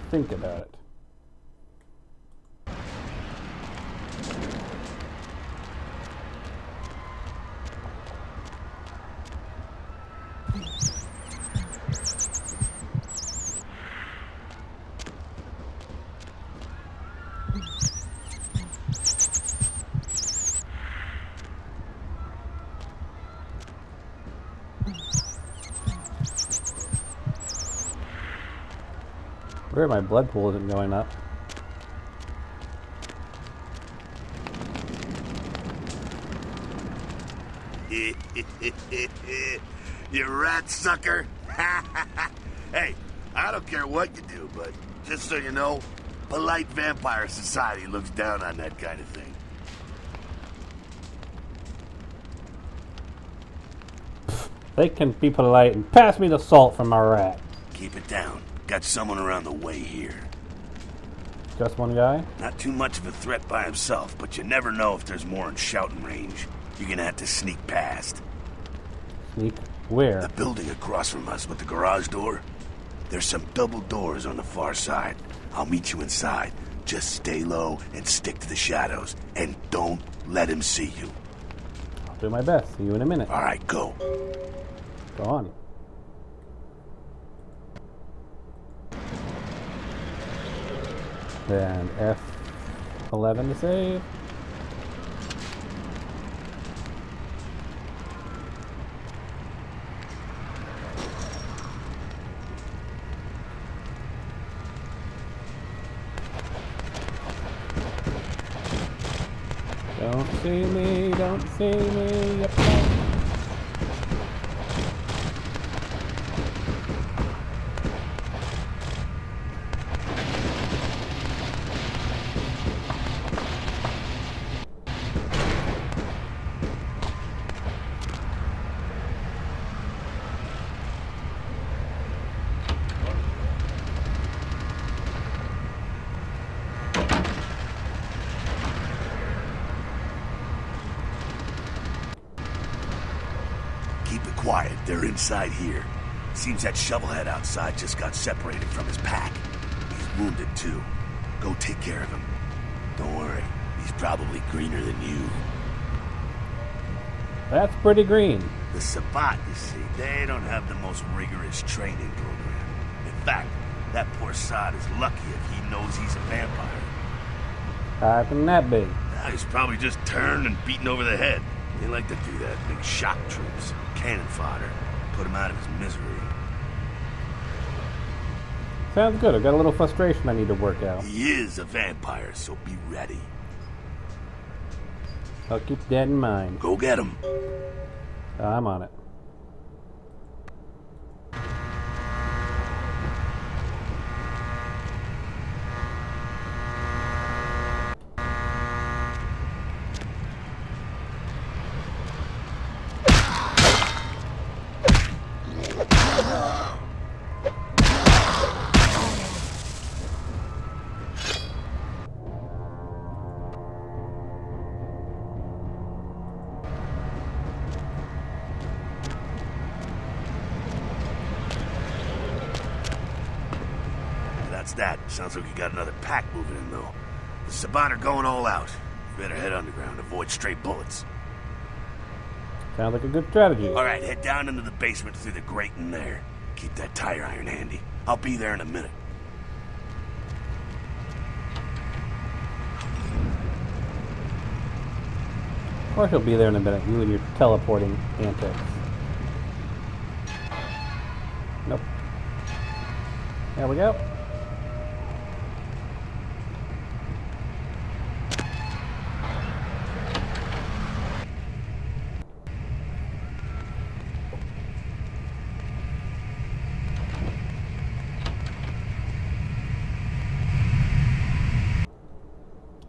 Think about it. Weird, my blood pool isn't going up. You rat sucker. Hey, I don't care what you do, but just so you know, polite vampire society looks down on that kind of thing. They can be polite and pass me the salt from my rat. Keep it down. Got someone around the way here. Just one guy? Not too much of a threat by himself, but you never know if there's more in shouting range. You're gonna have to sneak past. Sneak where? The building across from us with the garage door. There's some double doors on the far side. I'll meet you inside. Just stay low and stick to the shadows. And don't let him see you. I'll do my best. See you in a minute. All right, go. Go on. And F11 to save. Don't see me, don't see me. Yep. Quiet, they're inside here. Seems that shovelhead outside just got separated from his pack. He's wounded too. Go take care of him. Don't worry, he's probably greener than you. That's pretty green. The Sabbat, you see, they don't have the most rigorous training program. In fact, that poor sod is lucky if he knows he's a vampire. How can that be? He's probably just turned and beaten over the head. They like to do that, make shock troops, cannon fodder, put him out of his misery. Sounds good. I've got a little frustration I need to work out. He is a vampire, so be ready. I'll keep that in mind. Go get him. I'm on it. That sounds like you got another pack moving in, though. The Sabbat are going all out. You better head underground, avoid stray bullets. Sounds like a good strategy. All right, head down into the basement through the grate in there. Keep that tire iron handy. I'll be there in a minute. Of course you'll be there in a minute, you and your teleporting antics. Nope. There we go.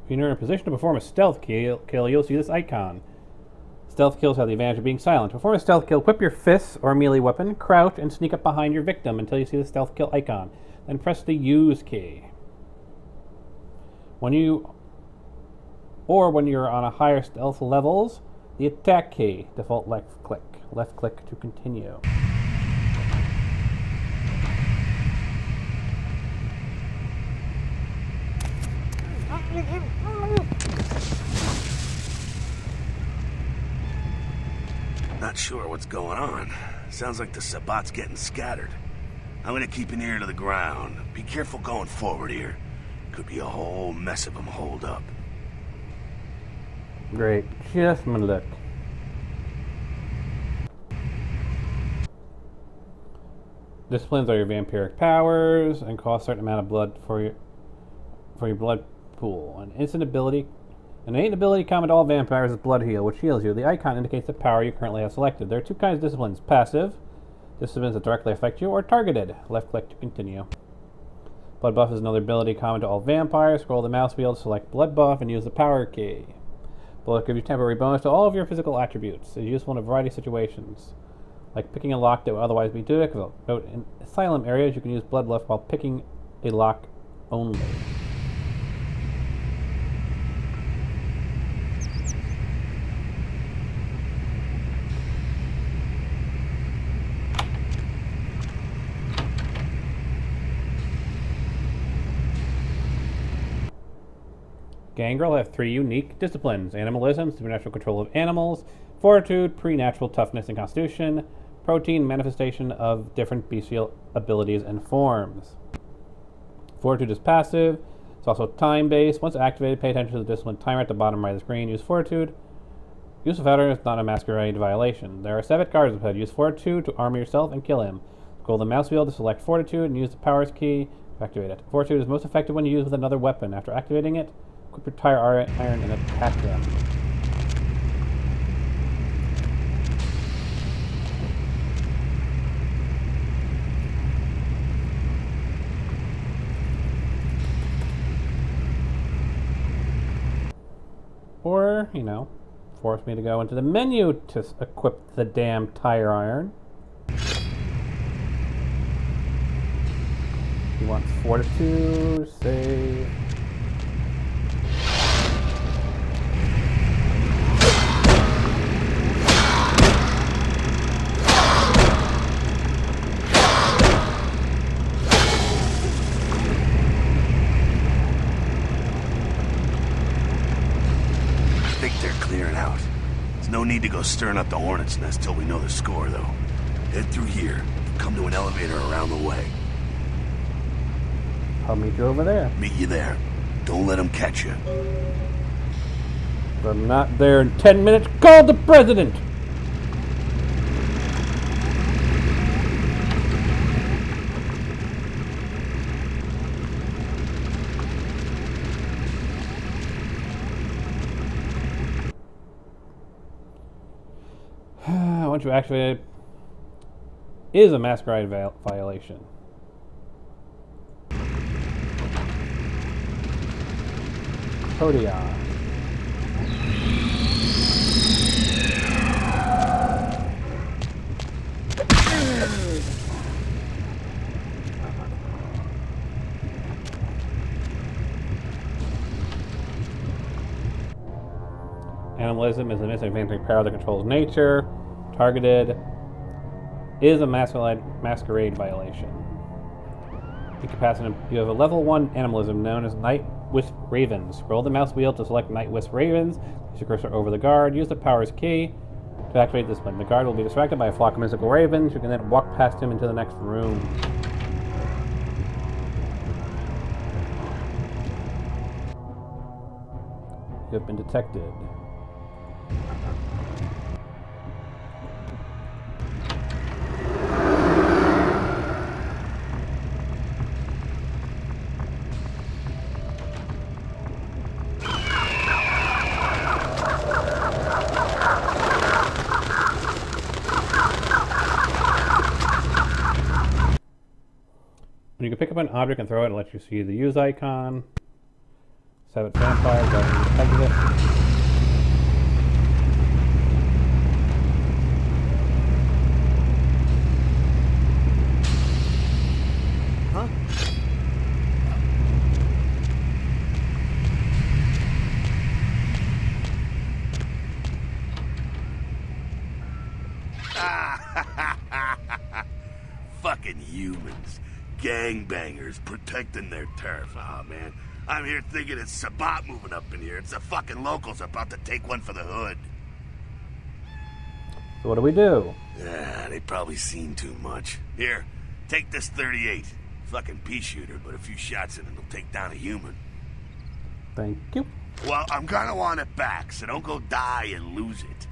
When you're in a position to perform a stealth kill, you'll see this icon. Stealth kills have the advantage of being silent. To perform a stealth kill, equip your fists or melee weapon, crouch, and sneak up behind your victim until you see the stealth kill icon. Then press the use key. When you're on a higher stealth levels, the attack key. Default left click. Left click to continue. Not sure what's going on. Sounds like the Sabbat's getting scattered. I'm gonna keep an ear to the ground. Be careful going forward here. Could be a whole mess of them holed up. Great. Just a look. Disciplines are your vampiric powers and cost a certain amount of blood for your blood pool. An innate ability common to all vampires is Blood Heal, which heals you. The icon indicates the power you currently have selected. There are two kinds of disciplines: passive, disciplines that directly affect you, or targeted. Left click to continue. Blood Buff is another ability common to all vampires. Scroll the mouse wheel to select Blood Buff and use the power key. Blood gives you temporary bonus to all of your physical attributes. It is useful in a variety of situations, like picking a lock that would otherwise be difficult. Note, in asylum areas, you can use Blood Buff while picking a lock only. Gangrel have 3 unique disciplines: animalism, supernatural control of animals; fortitude, preternatural toughness and constitution; protein, manifestation of different bestial abilities and forms. Fortitude is passive. It's also time-based. Once activated, pay attention to the discipline timer at the bottom right of the screen. Use Fortitude. Use of Veteran is not a masquerade violation. There are 7 guards ahead. Use Fortitude to armor yourself and kill him. Scroll the mouse wheel to select Fortitude and use the powers key to activate it. Fortitude is most effective when used with another weapon. After activating it, equip your tire iron and attack them. Or, force me to go into the menu to equip the damn tire iron. He wants fortitude, save. No need to go stirring up the hornet's nest till we know the score, though. Head through here. Come to an elevator around the way. I'll meet you over there. Meet you there. Don't let them catch you. If I'm not there in 10 minutes, call the president! Once you activate it, is a masquerade violation. Proteon. Animalism is a misadvantaged power that controls nature. Targeted is a masquerade violation. Incapacitated. You have a level 1 animalism known as Night Wisp Ravens. Scroll the mouse wheel to select Night Wisp Ravens. Place your cursor over the guard. Use the powers key to activate this one. The guard will be distracted by a flock of mystical ravens. You can then walk past him into the next room. You have been detected. pick up an object and throw it. It lets you see the use icon. Savage vampire, detective. Huh? Fucking humans. Gangbangers protecting their turf. Oh, man. I'm here thinking it's Sabat moving up in here. It's the fucking locals about to take one for the hood. So what do we do? Yeah, they probably seen too much. Here, take this 38. Fucking pea shooter, but a few shots in it will take down a human. Thank you. Well, I'm gonna want it back, so don't go die and lose it.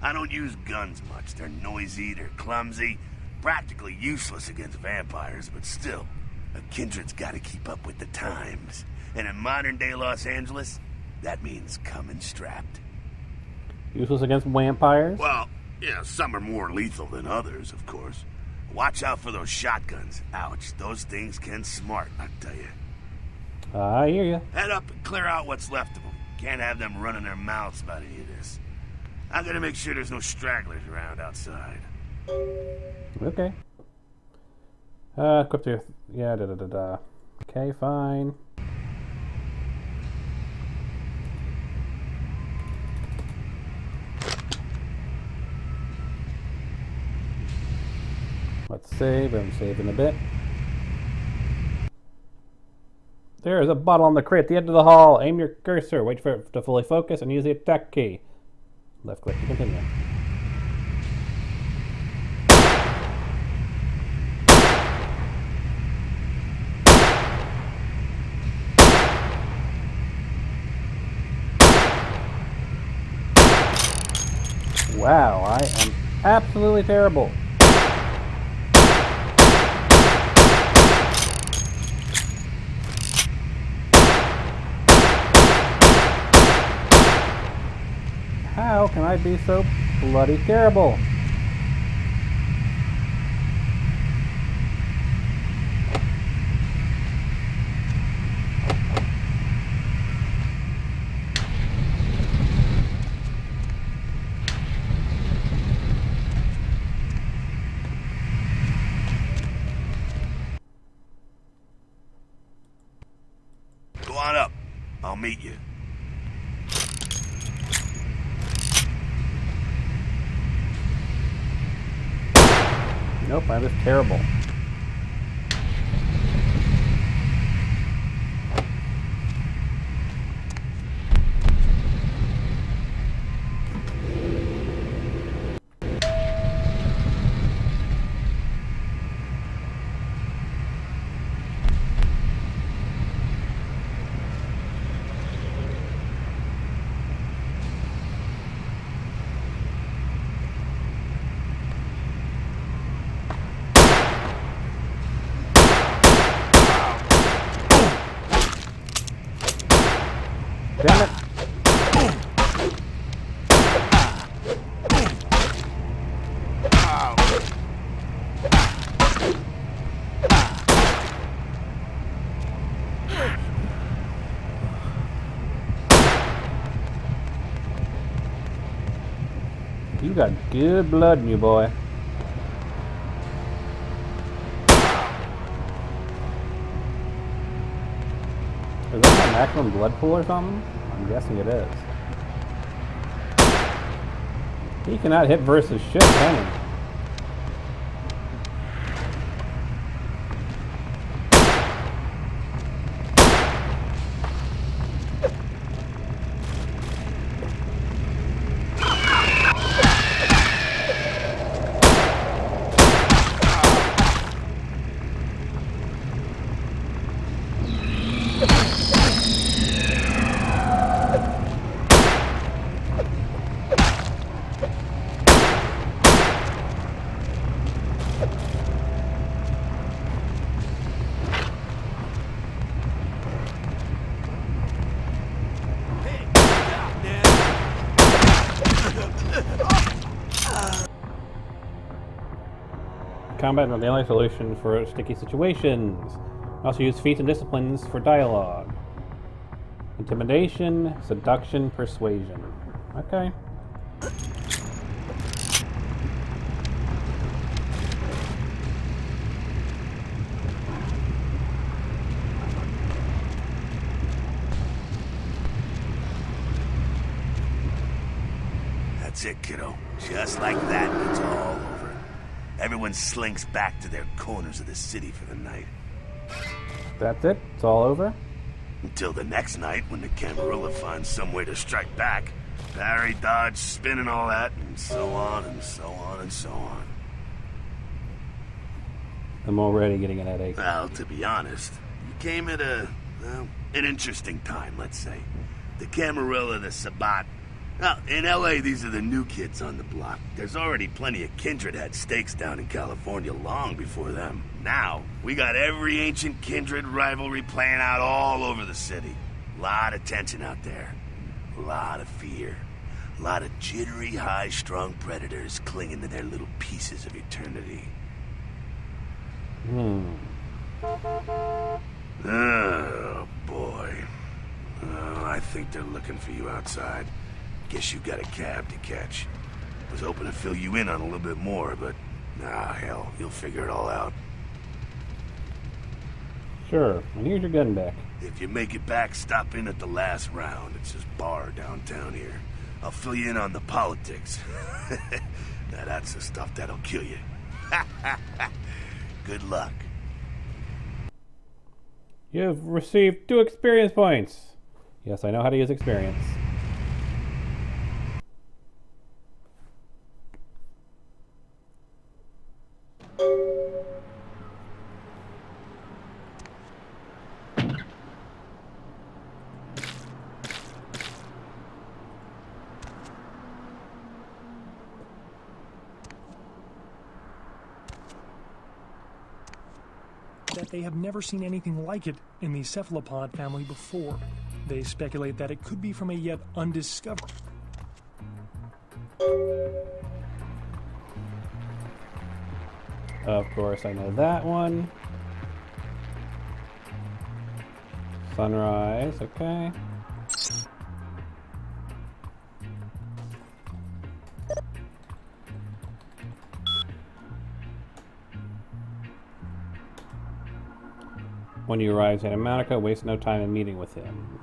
I don't use guns much. They're noisy, they're clumsy, practically useless against vampires, but still, a kindred's gotta keep up with the times. And in modern-day Los Angeles, that means coming strapped. Useless against vampires? Well, yeah, some are more lethal than others, of course. Watch out for those shotguns. Ouch, those things can smart, I tell you. I hear you. Head up and clear out what's left of them. Can't have them running their mouths about any of this. I'm gonna make sure there's no stragglers around outside. Okay. Equip your... Yeah, da-da-da-da. Okay, fine. Let's save. I'm saving a bit. There is a bottle on the crate at the end of the hall. Aim your cursor. Wait for it to fully focus and use the attack key. Left click to continue. Wow, I am absolutely terrible. How can I be so bloody terrible? Go on up. I'll meet you. Nope, I was terrible. Damn it. You got good blood in you, boy. Is that my maximum blood pool or something? I'm guessing it is. He cannot hit versus shit, can he? Combat is the only solution for sticky situations. Also use feats and disciplines for dialogue. Intimidation, seduction, persuasion. Okay. That's it, kiddo. Just like that, it's all over. Everyone slinks back to their corners of the city for the night. That's it? It's all over? Until the next night, when the Camarilla finds some way to strike back. Parry, dodge, spin and all that, and so on and so on and so on. I'm already getting an headache. Well, to be honest, you came at an interesting time, let's say. The Camarilla, the Sabbat. Well, in LA, these are the new kids on the block. There's already plenty of kindred had stakes down in California long before them. Now, we got every ancient kindred rivalry playing out all over the city. A lot of tension out there. A lot of fear. A lot of jittery, high-strung predators clinging to their little pieces of eternity. Oh, boy. Oh, I think they're looking for you outside. Guess you got a cab to catch. Was hoping to fill you in on a little bit more, but hell, you'll figure it all out. Sure, and here's your gun back. If you make it back, stop in at the last round. It's this bar downtown here. I'll fill you in on the politics. Now that's the stuff that'll kill you. Good luck. You've received 2 experience points. Yes, I know how to use experience. That they have never seen anything like it in the cephalopod family before. They speculate that it could be from a yet undiscovered. Of course, I know that one. Sunrise, okay. When you arrive in Santa Monica, waste no time in meeting with him.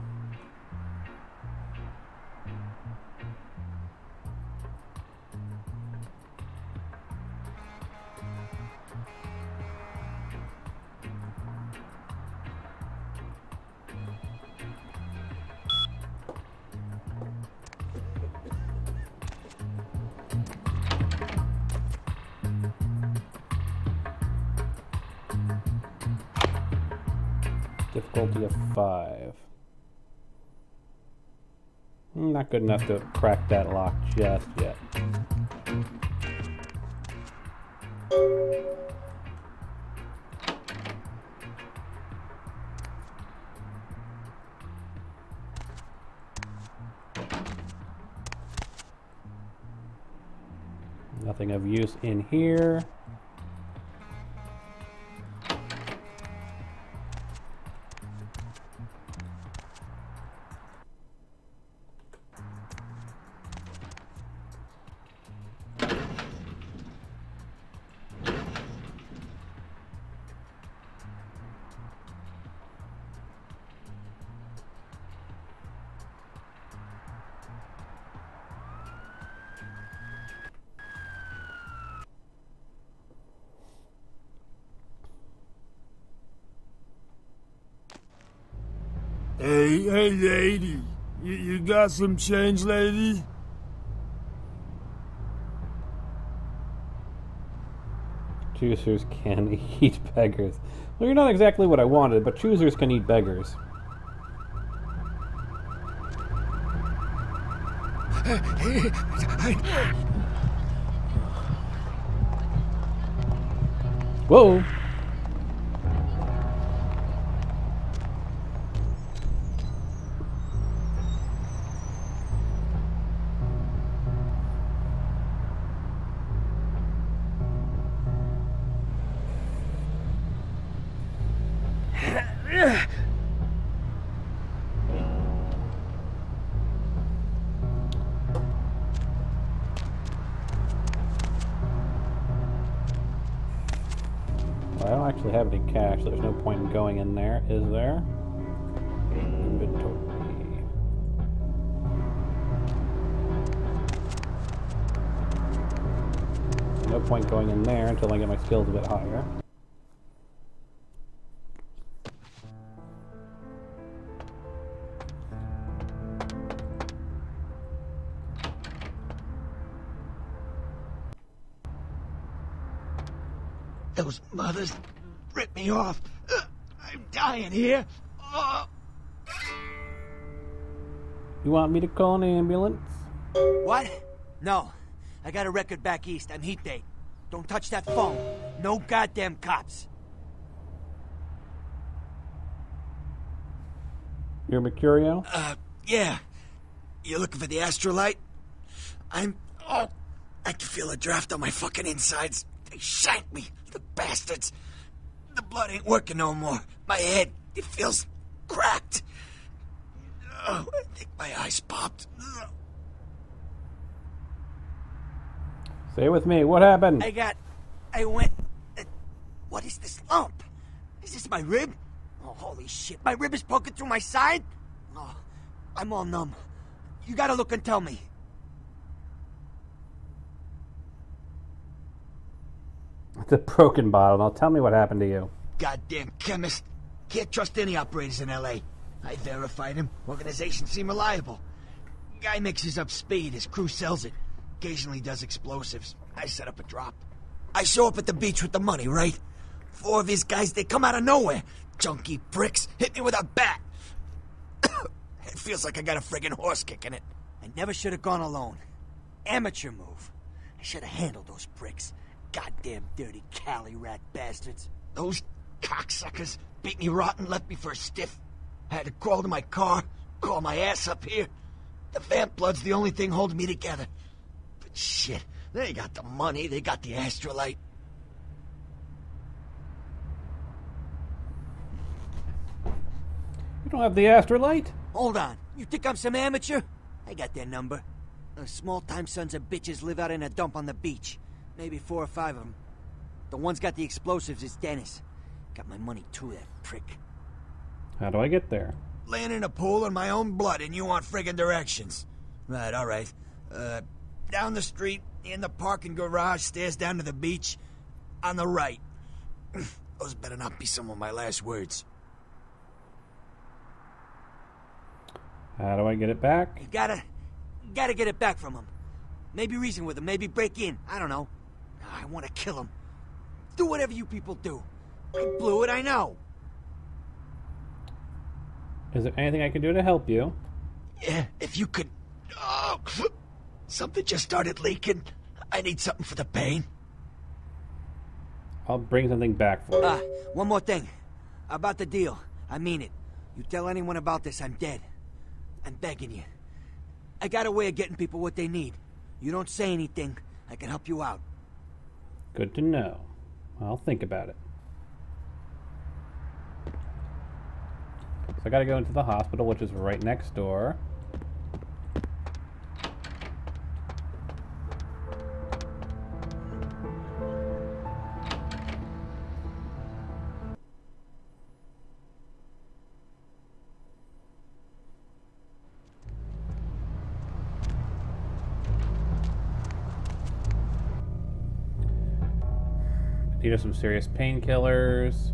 Difficulty of 5. Not good enough to crack that lock just yet. Nothing of use in here. Hey, lady. You got some change, lady? Choosers can eat beggars. Well, you're not exactly what I wanted, but choosers can eat beggars. Whoa! actually have any cash, so there's no point in going in there, is there? Inventory. No point going in there until I get my skills a bit higher. Those mothers ripped me off. I'm dying here. You want me to call an ambulance? What? No. I got a record back east. I'm heat date. Don't touch that phone. No goddamn cops. You're Mercurio? Yeah. You looking for the astrolite? I can feel a draft on my fucking insides. They shanked me, the bastards. The blood ain't working no more. My head, it feels cracked. Oh, I think my eyes popped. Say it with me. What happened? What is this lump? Is this my rib? Oh, holy shit. My rib is poking through my side? Oh, I'm all numb. You gotta look and tell me. It's a broken bottle. Now tell me what happened to you. Goddamn chemist. Can't trust any operators in L.A. I verified him. Organization seem reliable. Guy mixes up speed. His crew sells it. Occasionally does explosives. I set up a drop. I show up at the beach with the money, right? 4 of his guys, they come out of nowhere. Junky pricks hit me with a bat. It feels like I got a friggin' horse kicking it. I never should have gone alone. Amateur move. I should have handled those pricks. Goddamn dirty Cali rat bastards. Those cocksuckers beat me rotten, left me for a stiff. I had to crawl to my car, crawl my ass up here. The vamp blood's the only thing holding me together. But shit, they got the money, they got the astrolite. You don't have the astrolite? Hold on. You think I'm some amateur? I got their number. Those small-time sons of bitches live out in a dump on the beach. Maybe 4 or 5 of them. The one's got the explosives is Dennis. Got my money too, that prick. How do I get there? Laying in a pool in my own blood and you want friggin' directions. Right, alright. Down the street, in the parking garage, stairs down to the beach. On the right. Those better not be some of my last words. How do I get it back? You gotta get it back from him. Maybe reason with him, maybe break in. I don't know. I want to kill him. Do whatever you people do. I blew it, I know. Is there anything I can do to help you? Yeah, if you could... Oh, something just started leaking. I need something for the pain. I'll bring something back for you. One more thing. About the deal. I mean it. You tell anyone about this, I'm dead. I'm begging you. I got a way of getting people what they need. You don't say anything, I can help you out. Good to know. I'll think about it. So I gotta go into the hospital, which is right next door. These are some serious painkillers.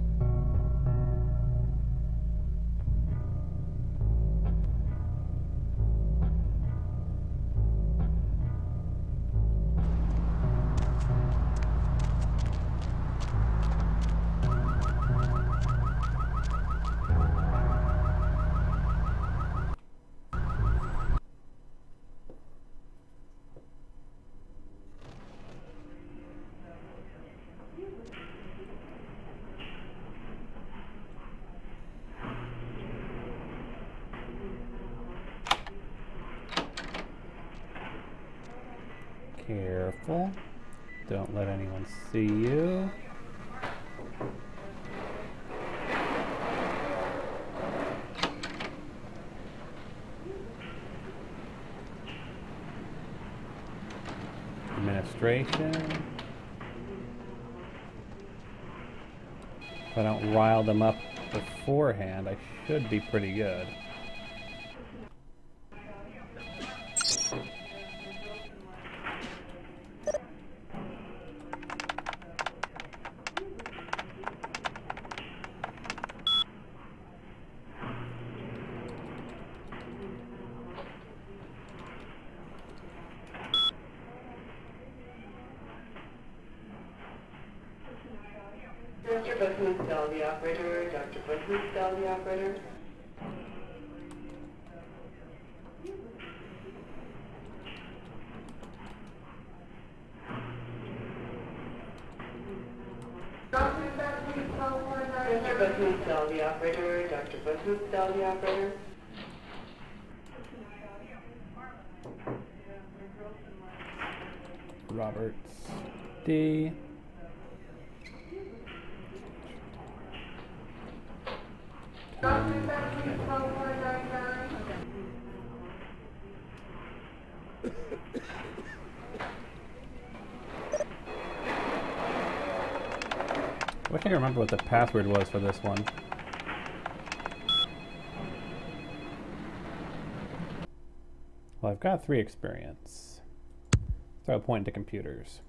Careful. Don't let anyone see you. Administration. If I don't rile them up beforehand, I should be pretty good. Dr. Boothman, tell the operator. Dr. Boothman, tell the operator. Dr. Boothman, tell the operator. Dr. Boothman, tell the operator. Roberts D. I wish I could remember what the password was for this one. Well, I've got 3 experience. Throw a point to computers.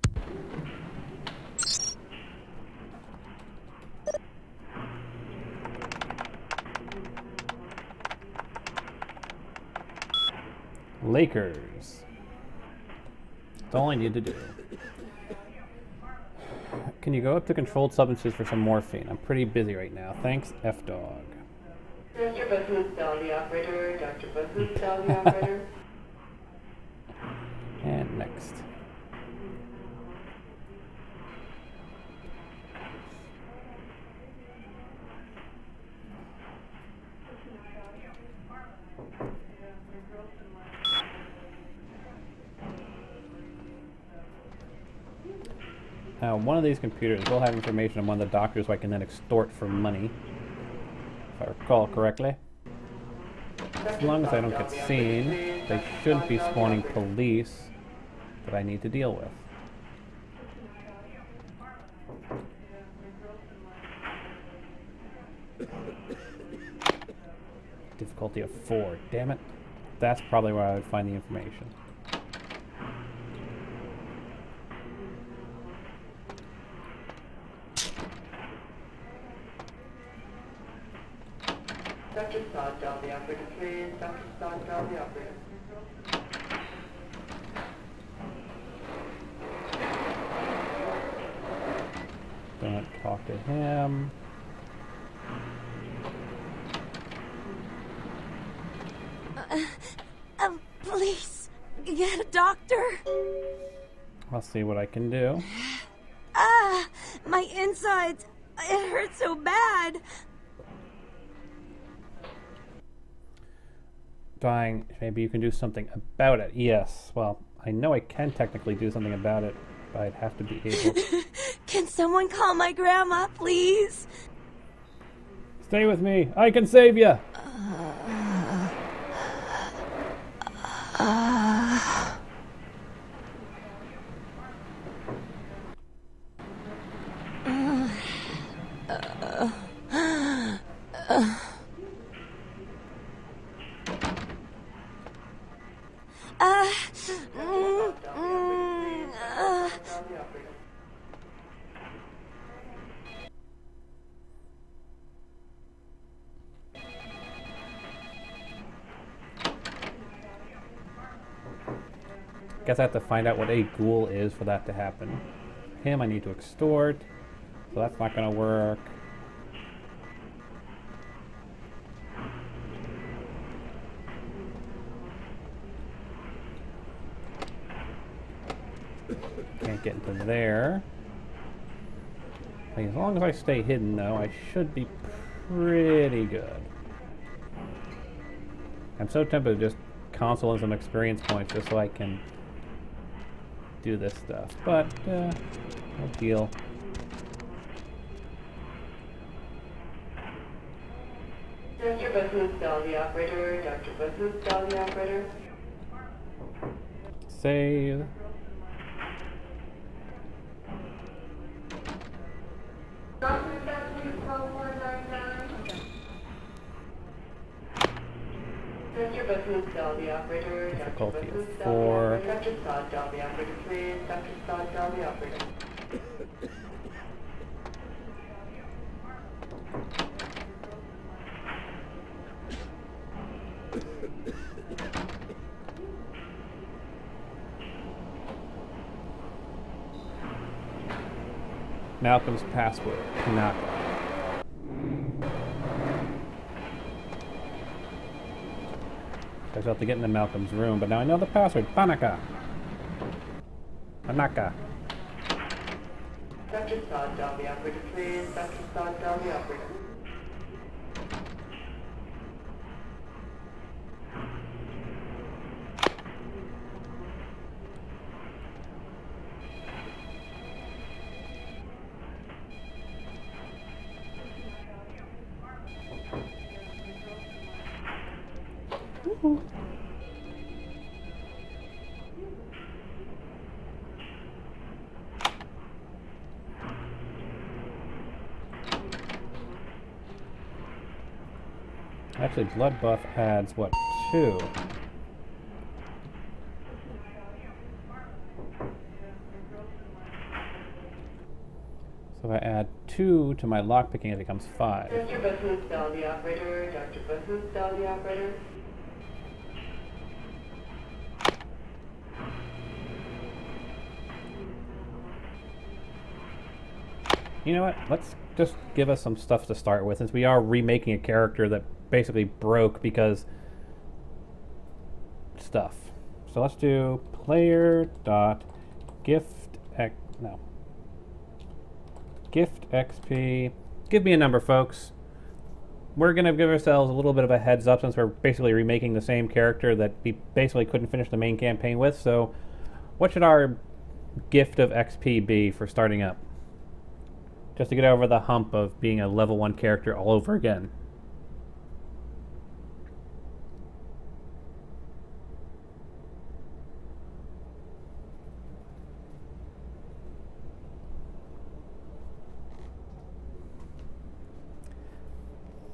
Lakers. That's all I need to do. Can you go up to controlled substances for some morphine? I'm pretty busy right now. Thanks, F-Dog. Dr. Boothman, tell the operator. Dr. Boothman, tell the operator. And next. Now, one of these computers will have information on one of the doctors who I can then extort for money, if I recall correctly. As long as I don't get seen, they shouldn't be spawning police that I need to deal with. Difficulty of 4. Damn it. That's probably where I would find the information. Dr. Sod, tell the operator, please. Dr. Sod, tell the operator. Don't talk to him. Please, get a doctor. I'll see what I can do. Ah, my insides. It hurts so bad. Dying, maybe you can do something about it. Yes, well, I know I can technically do something about it, but I'd have to be able. Can someone call my grandma, please? Stay with me. I can save you. Guess I have to find out what a ghoul is for that to happen. Him I need to extort, so that's not gonna work. Can't get into there. As long as I stay hidden though, I should be pretty good. I'm so tempted to just console in some experience points just so I can do this stuff, but no deal. Dr. Boothman, tell the operator. Dr. Boothman, tell the operator. Save. Dr. Mr. Booth, Dolby operator. Difficulty of 4. Dr. Sod, Dolby operator 3. Dr. Sod, Dolby operator. Malcolm's password. Not. I was about to get into Malcolm's room, but now I know the password. Panaka. Panaka. Dr. Sod, Dolby operator 3. Dr. Sod, Dolby operator. Actually, blood buff adds, what, 2? So if I add 2 to my lockpicking, it becomes 5. Mr. Booth, Dolby operator. Dr. Booth, Dolby operator. You know what? Let's just give us some stuff to start with, since we are remaking a character that basically broke because stuff. So let's do player dot gift XP. Give me a number, folks. We're gonna give ourselves a little bit of a heads up since we're basically remaking the same character that we basically couldn't finish the main campaign with. So what should our gift of XP be for starting up? Just to get over the hump of being a level 1 character all over again.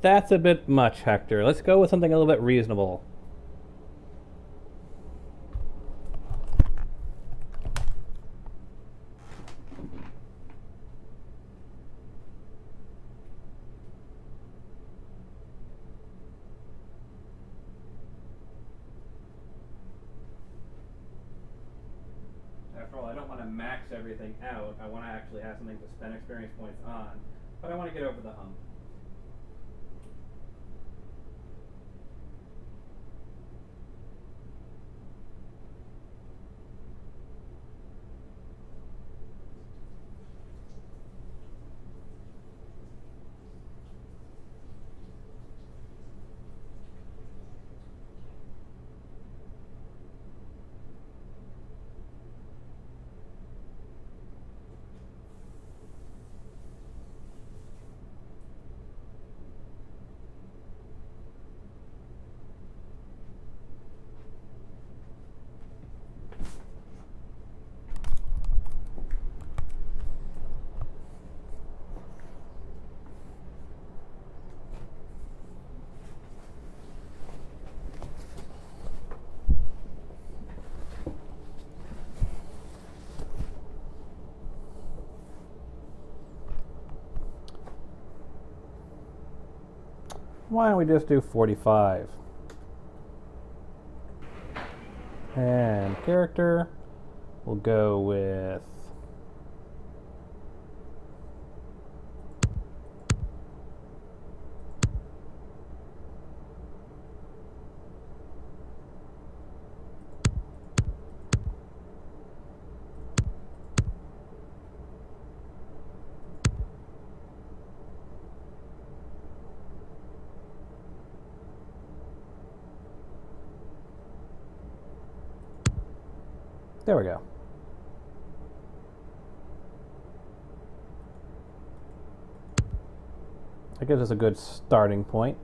That's a bit much, Hector. Let's go with something a little bit reasonable. After all, I don't want to max everything out. I want to actually have something to spend experience points on. But I want to get over the hump. Why don't we just do 45? And character, we'll go with there we go. That gives us a good starting point.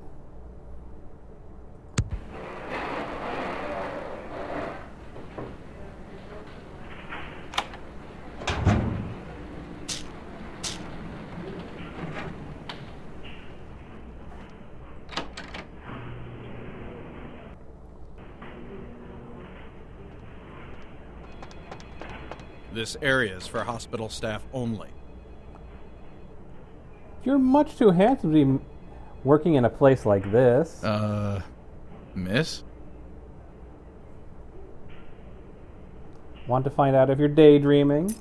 This area is for hospital staff only. You're much too handsome to be working in a place like this. Miss? Want to find out if you're daydreaming?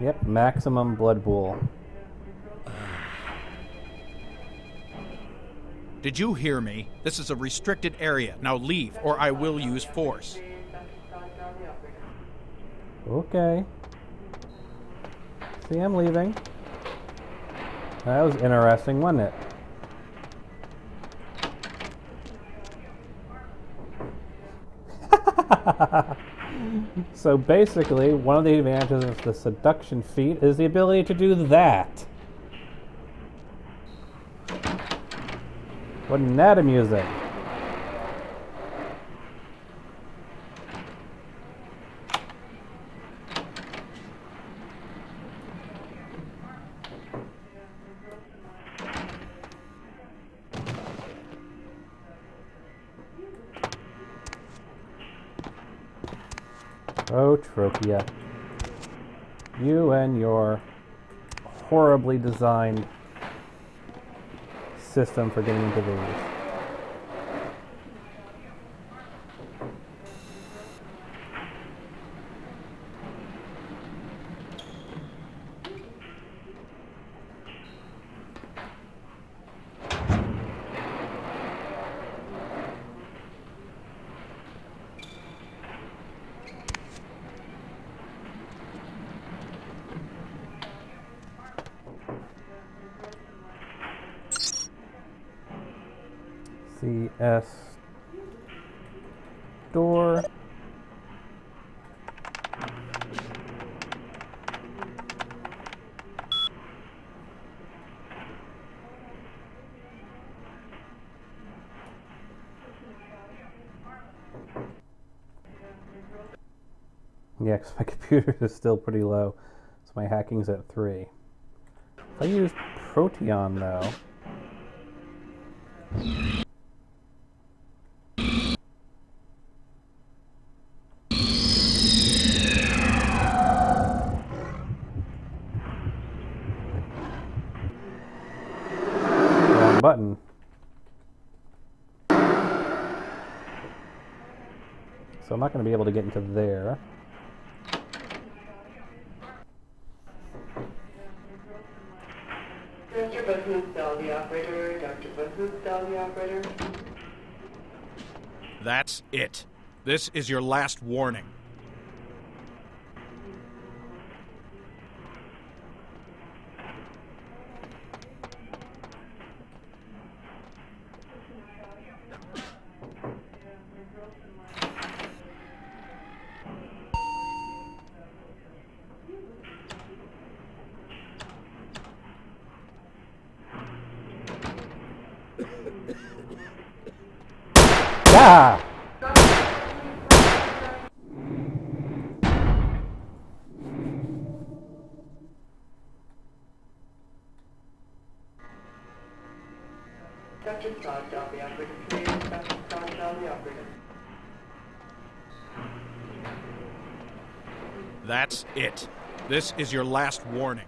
Yep, maximum blood pool. Did you hear me? This is a restricted area. Now leave, or I will use force. Okay. See, I'm leaving. That was interesting, wasn't it? So basically, one of the advantages of the seduction feat is the ability to do that. Wasn't that amusing? Oh, Tropia. You and your horribly designed system for getting into these. CS door. Yeah, because my computer is still pretty low, so my hacking's at 3. If I use Proteon though. Button. So I'm not going to be able to get into there. Mr. Busnell, the operator. Dr. Busnell, the operator. That's it. This is your last warning. Ah! Dr. Scott, the operator, please. Dr. Scott, the operator. That's it. This is your last warning.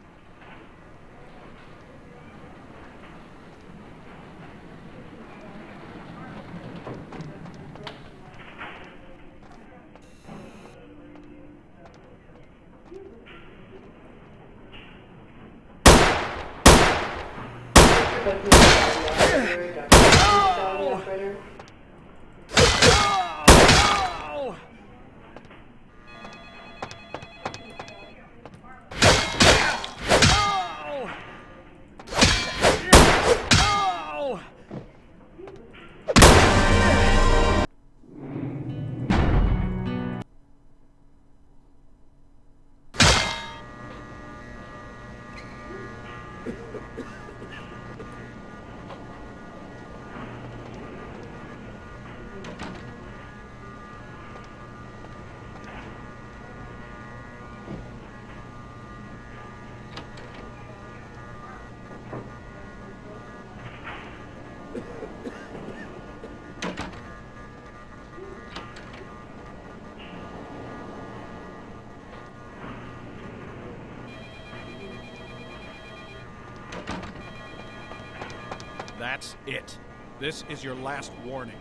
That's it. This is your last warning.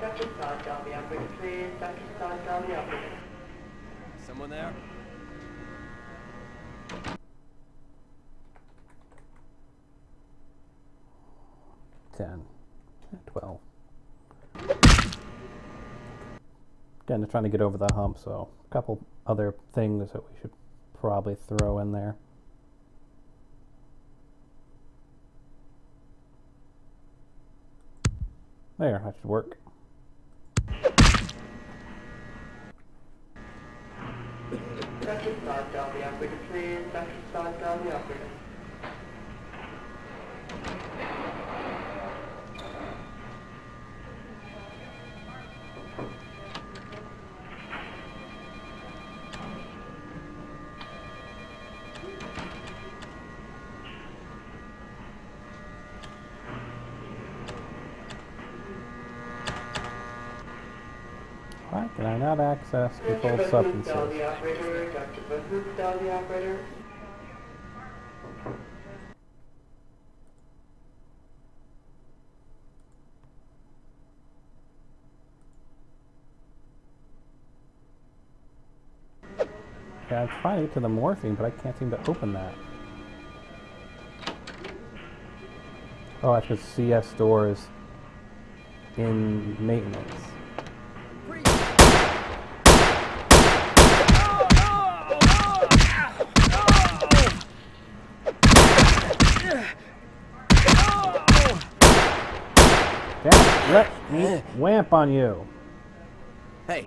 Dr. Todd, dial the operator, please. Dr. Todd, dial the operator. Someone there? $10, $12. Again, they're trying to get over the hump, so a couple other things that we should probably throw in there. There, that should work. Dr. Todd, dial the operator, please. Dr. Todd, dial the operator. Why can I not access controlled substances? Dial the operator. Dr. Booth, dial the operator. Yeah, I'm trying to get to the morphine, but I can't seem to open that. Oh, that's because CS door is in maintenance. Damn, let me whamp on you. Hey.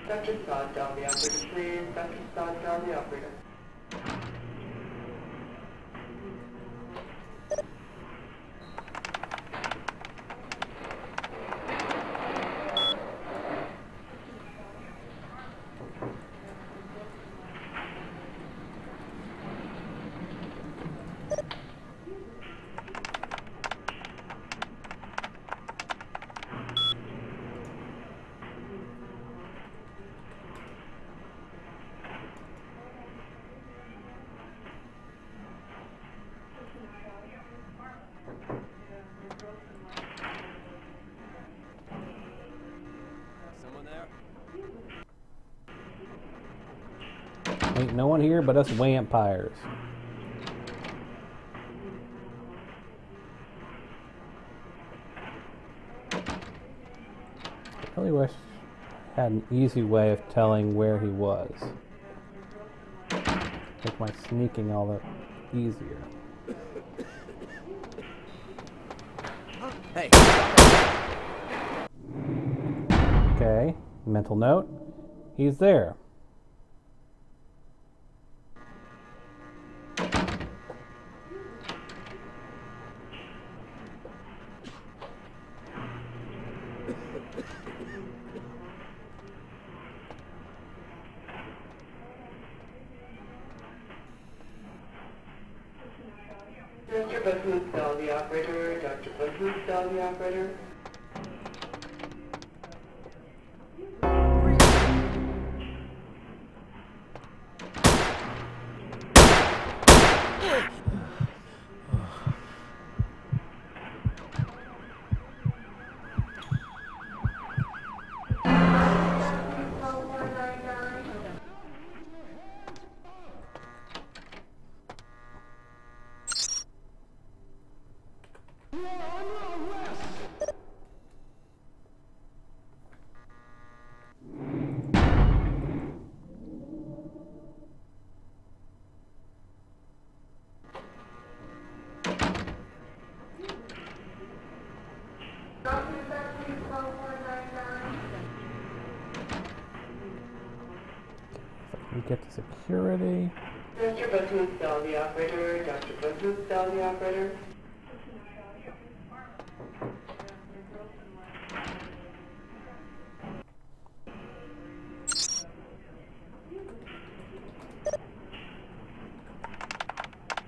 Dr. Todd, dial the operator, please. Dr. Todd, dial the operator. Ain't no one here but us vampires. I really wish I had an easy way of telling where he was. Make my sneaking all that easier. Hey. Okay, mental note. He's there. Dr. Buttonstall, the operator. Dr. Buttonstall, the operator. We get to security. Dr. Buttonstall, the operator. Dr. Buttonstall, the operator.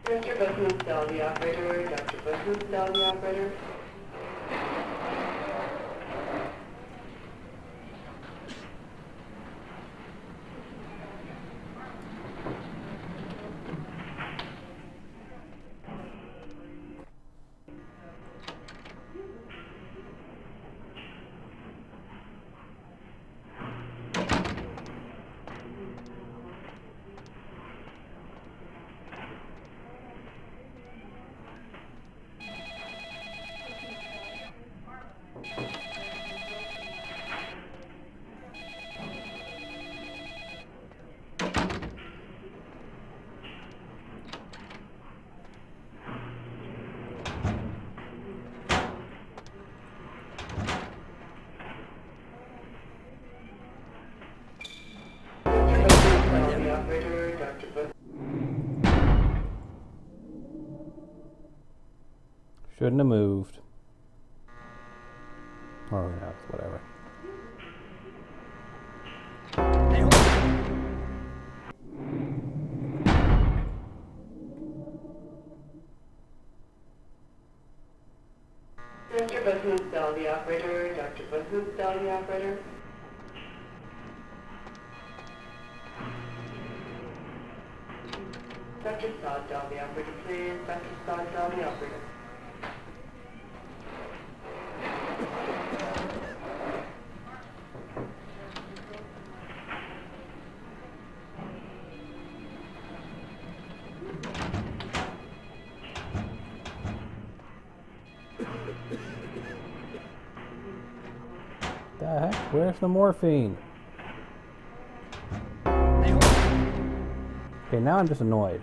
Dr. Buttonstall, the operator. Dr. Buttonstall, the operator. Shouldn't have moved. Or who knows, whatever. Dr. Buttonstall, the operator. Dr. Buttonstall, the operator. Dr. Sawdahl, the operator, please. Dr. Sawdahl, the operator. The heck? Where's the morphine? Okay, now I'm just annoyed.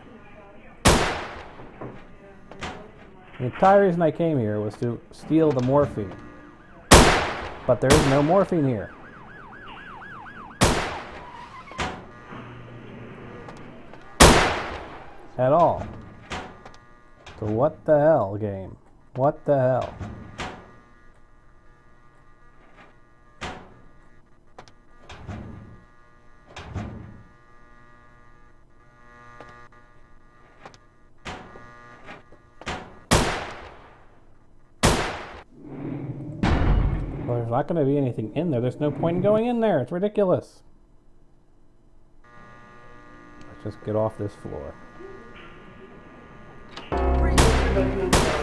The entire reason I came here was to steal the morphine. But there is no morphine here. At all. So what the hell, game? What the hell? Well, there's not going to be anything in there. There's no point in going in there. It's ridiculous. Let's just get off this floor.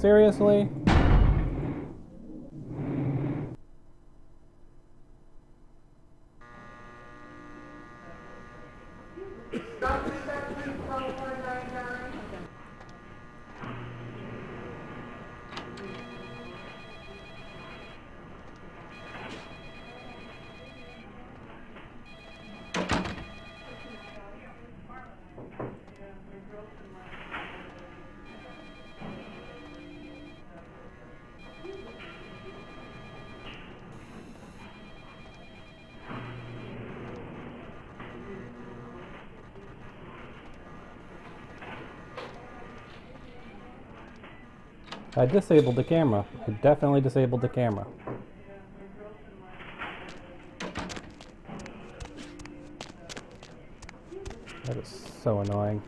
Seriously? I disabled the camera. I definitely disabled the camera. That is so annoying.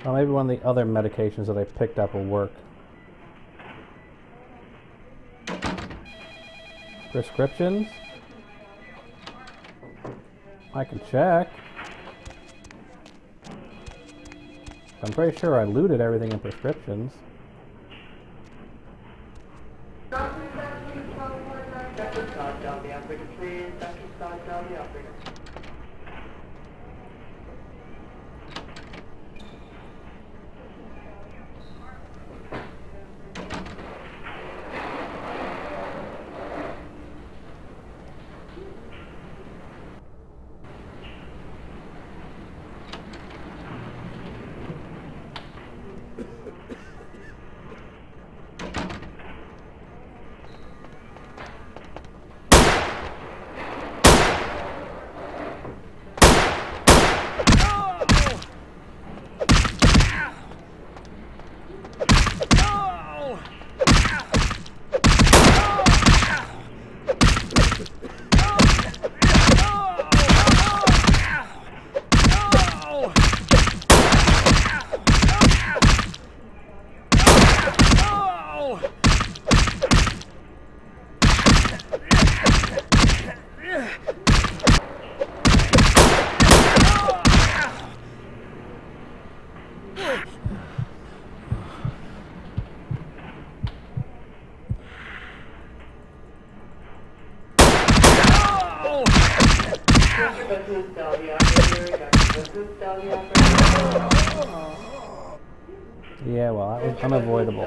Well, maybe one of the other medications that I picked up will work. Prescriptions? I can check. I'm pretty sure I looted everything in prescriptions. Dr. Scott, down the operator, please. Dr. Scott, down the operator. Yeah, well, that was unavoidable.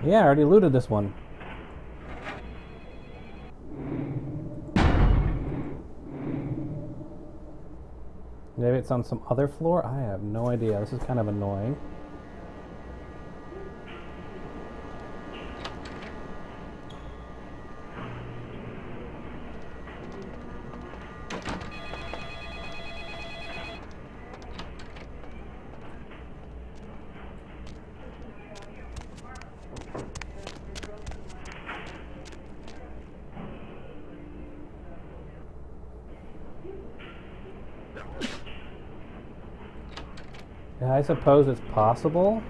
Yeah, I already looted this one. Maybe it's on some other floor? I have no idea. This is kind of annoying. Yeah, I suppose it's possible,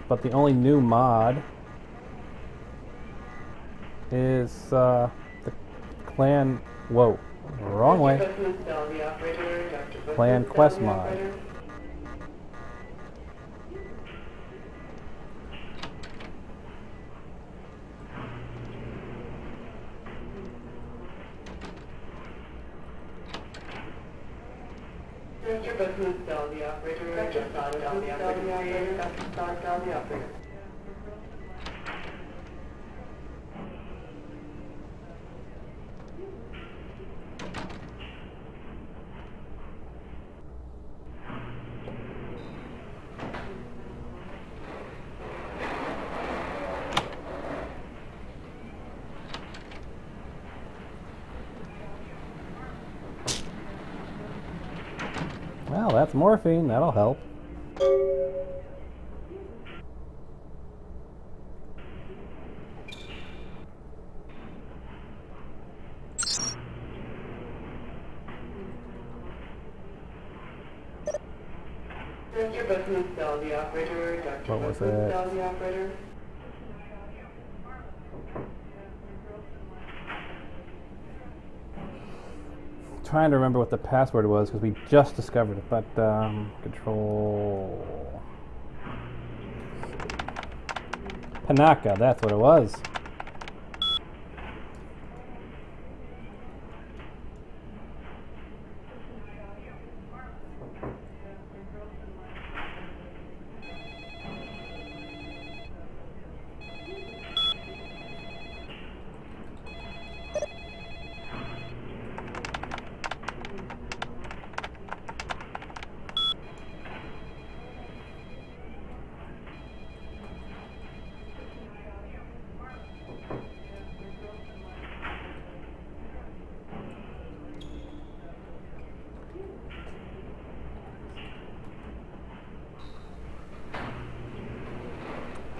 but the only new mod is the clan. Whoa, wrong way. Clan quest mod. Mr. Bahood, down the operator. Dr. Scott, down the operator. Dr. Scott, down the operator. Well, that's morphine. That'll help. Mr. Bahood, down the operator. Dr. What was Bahood, it? down the operator. Trying to remember what the password was because we just discovered it, but control Panaka, that's what it was.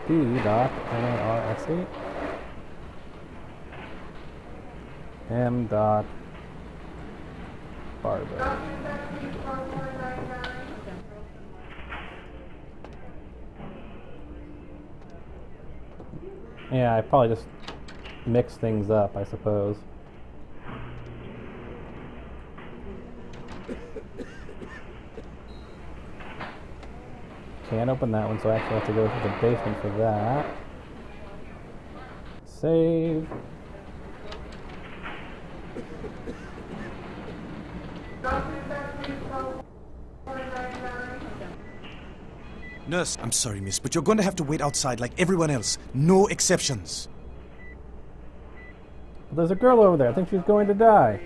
D.MARSE M. Barber. Yeah, I probably just mix things up, I suppose. Can't open that one, so I actually have to go to the basement for that. Save. Nurse, I'm sorry, miss, but you're going to have to wait outside like everyone else. No exceptions. There's a girl over there. I think she's going to die.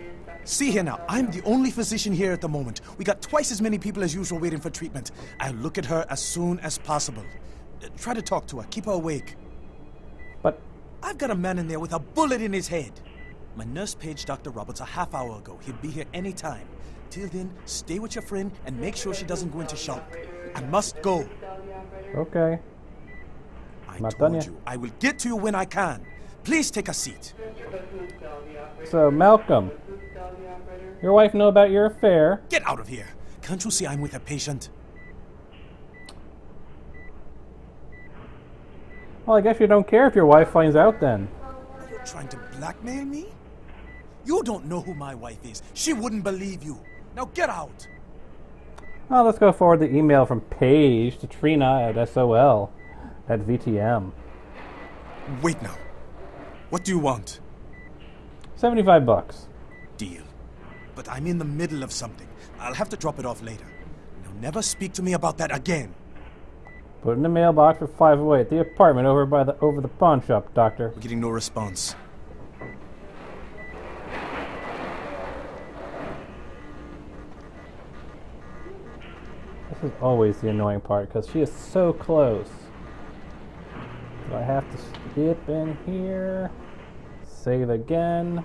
See here now, I'm the only physician here at the moment. We got twice as many people as usual waiting for treatment. I'll look at her as soon as possible. Try to talk to her. Keep her awake. But I've got a man in there with a bullet in his head. My nurse paged Dr. Roberts a half hour ago. He'll be here any time. Till then, stay with your friend and make sure she doesn't go into shock. I must go. Okay. I Not done told yet. you, I will get to you when I can. Please take a seat. So, Malcolm, your wife know about your affair? Get out of here. Can't you see I'm with a patient? Well, I guess you don't care if your wife finds out then. Are you trying to blackmail me? You don't know who my wife is. She wouldn't believe you. Now get out. Well, let's go forward the email from Paige to Trina at SOL at VTM. Wait now. What do you want? $75. Deal. But I'm in the middle of something. I'll have to drop it off later. Now never speak to me about that again. Put it in the mailbox for 508 at the apartment over the pawn shop, Doctor. We're getting no response. This is always the annoying part because she is so close. Do I have to skip in here? Save again.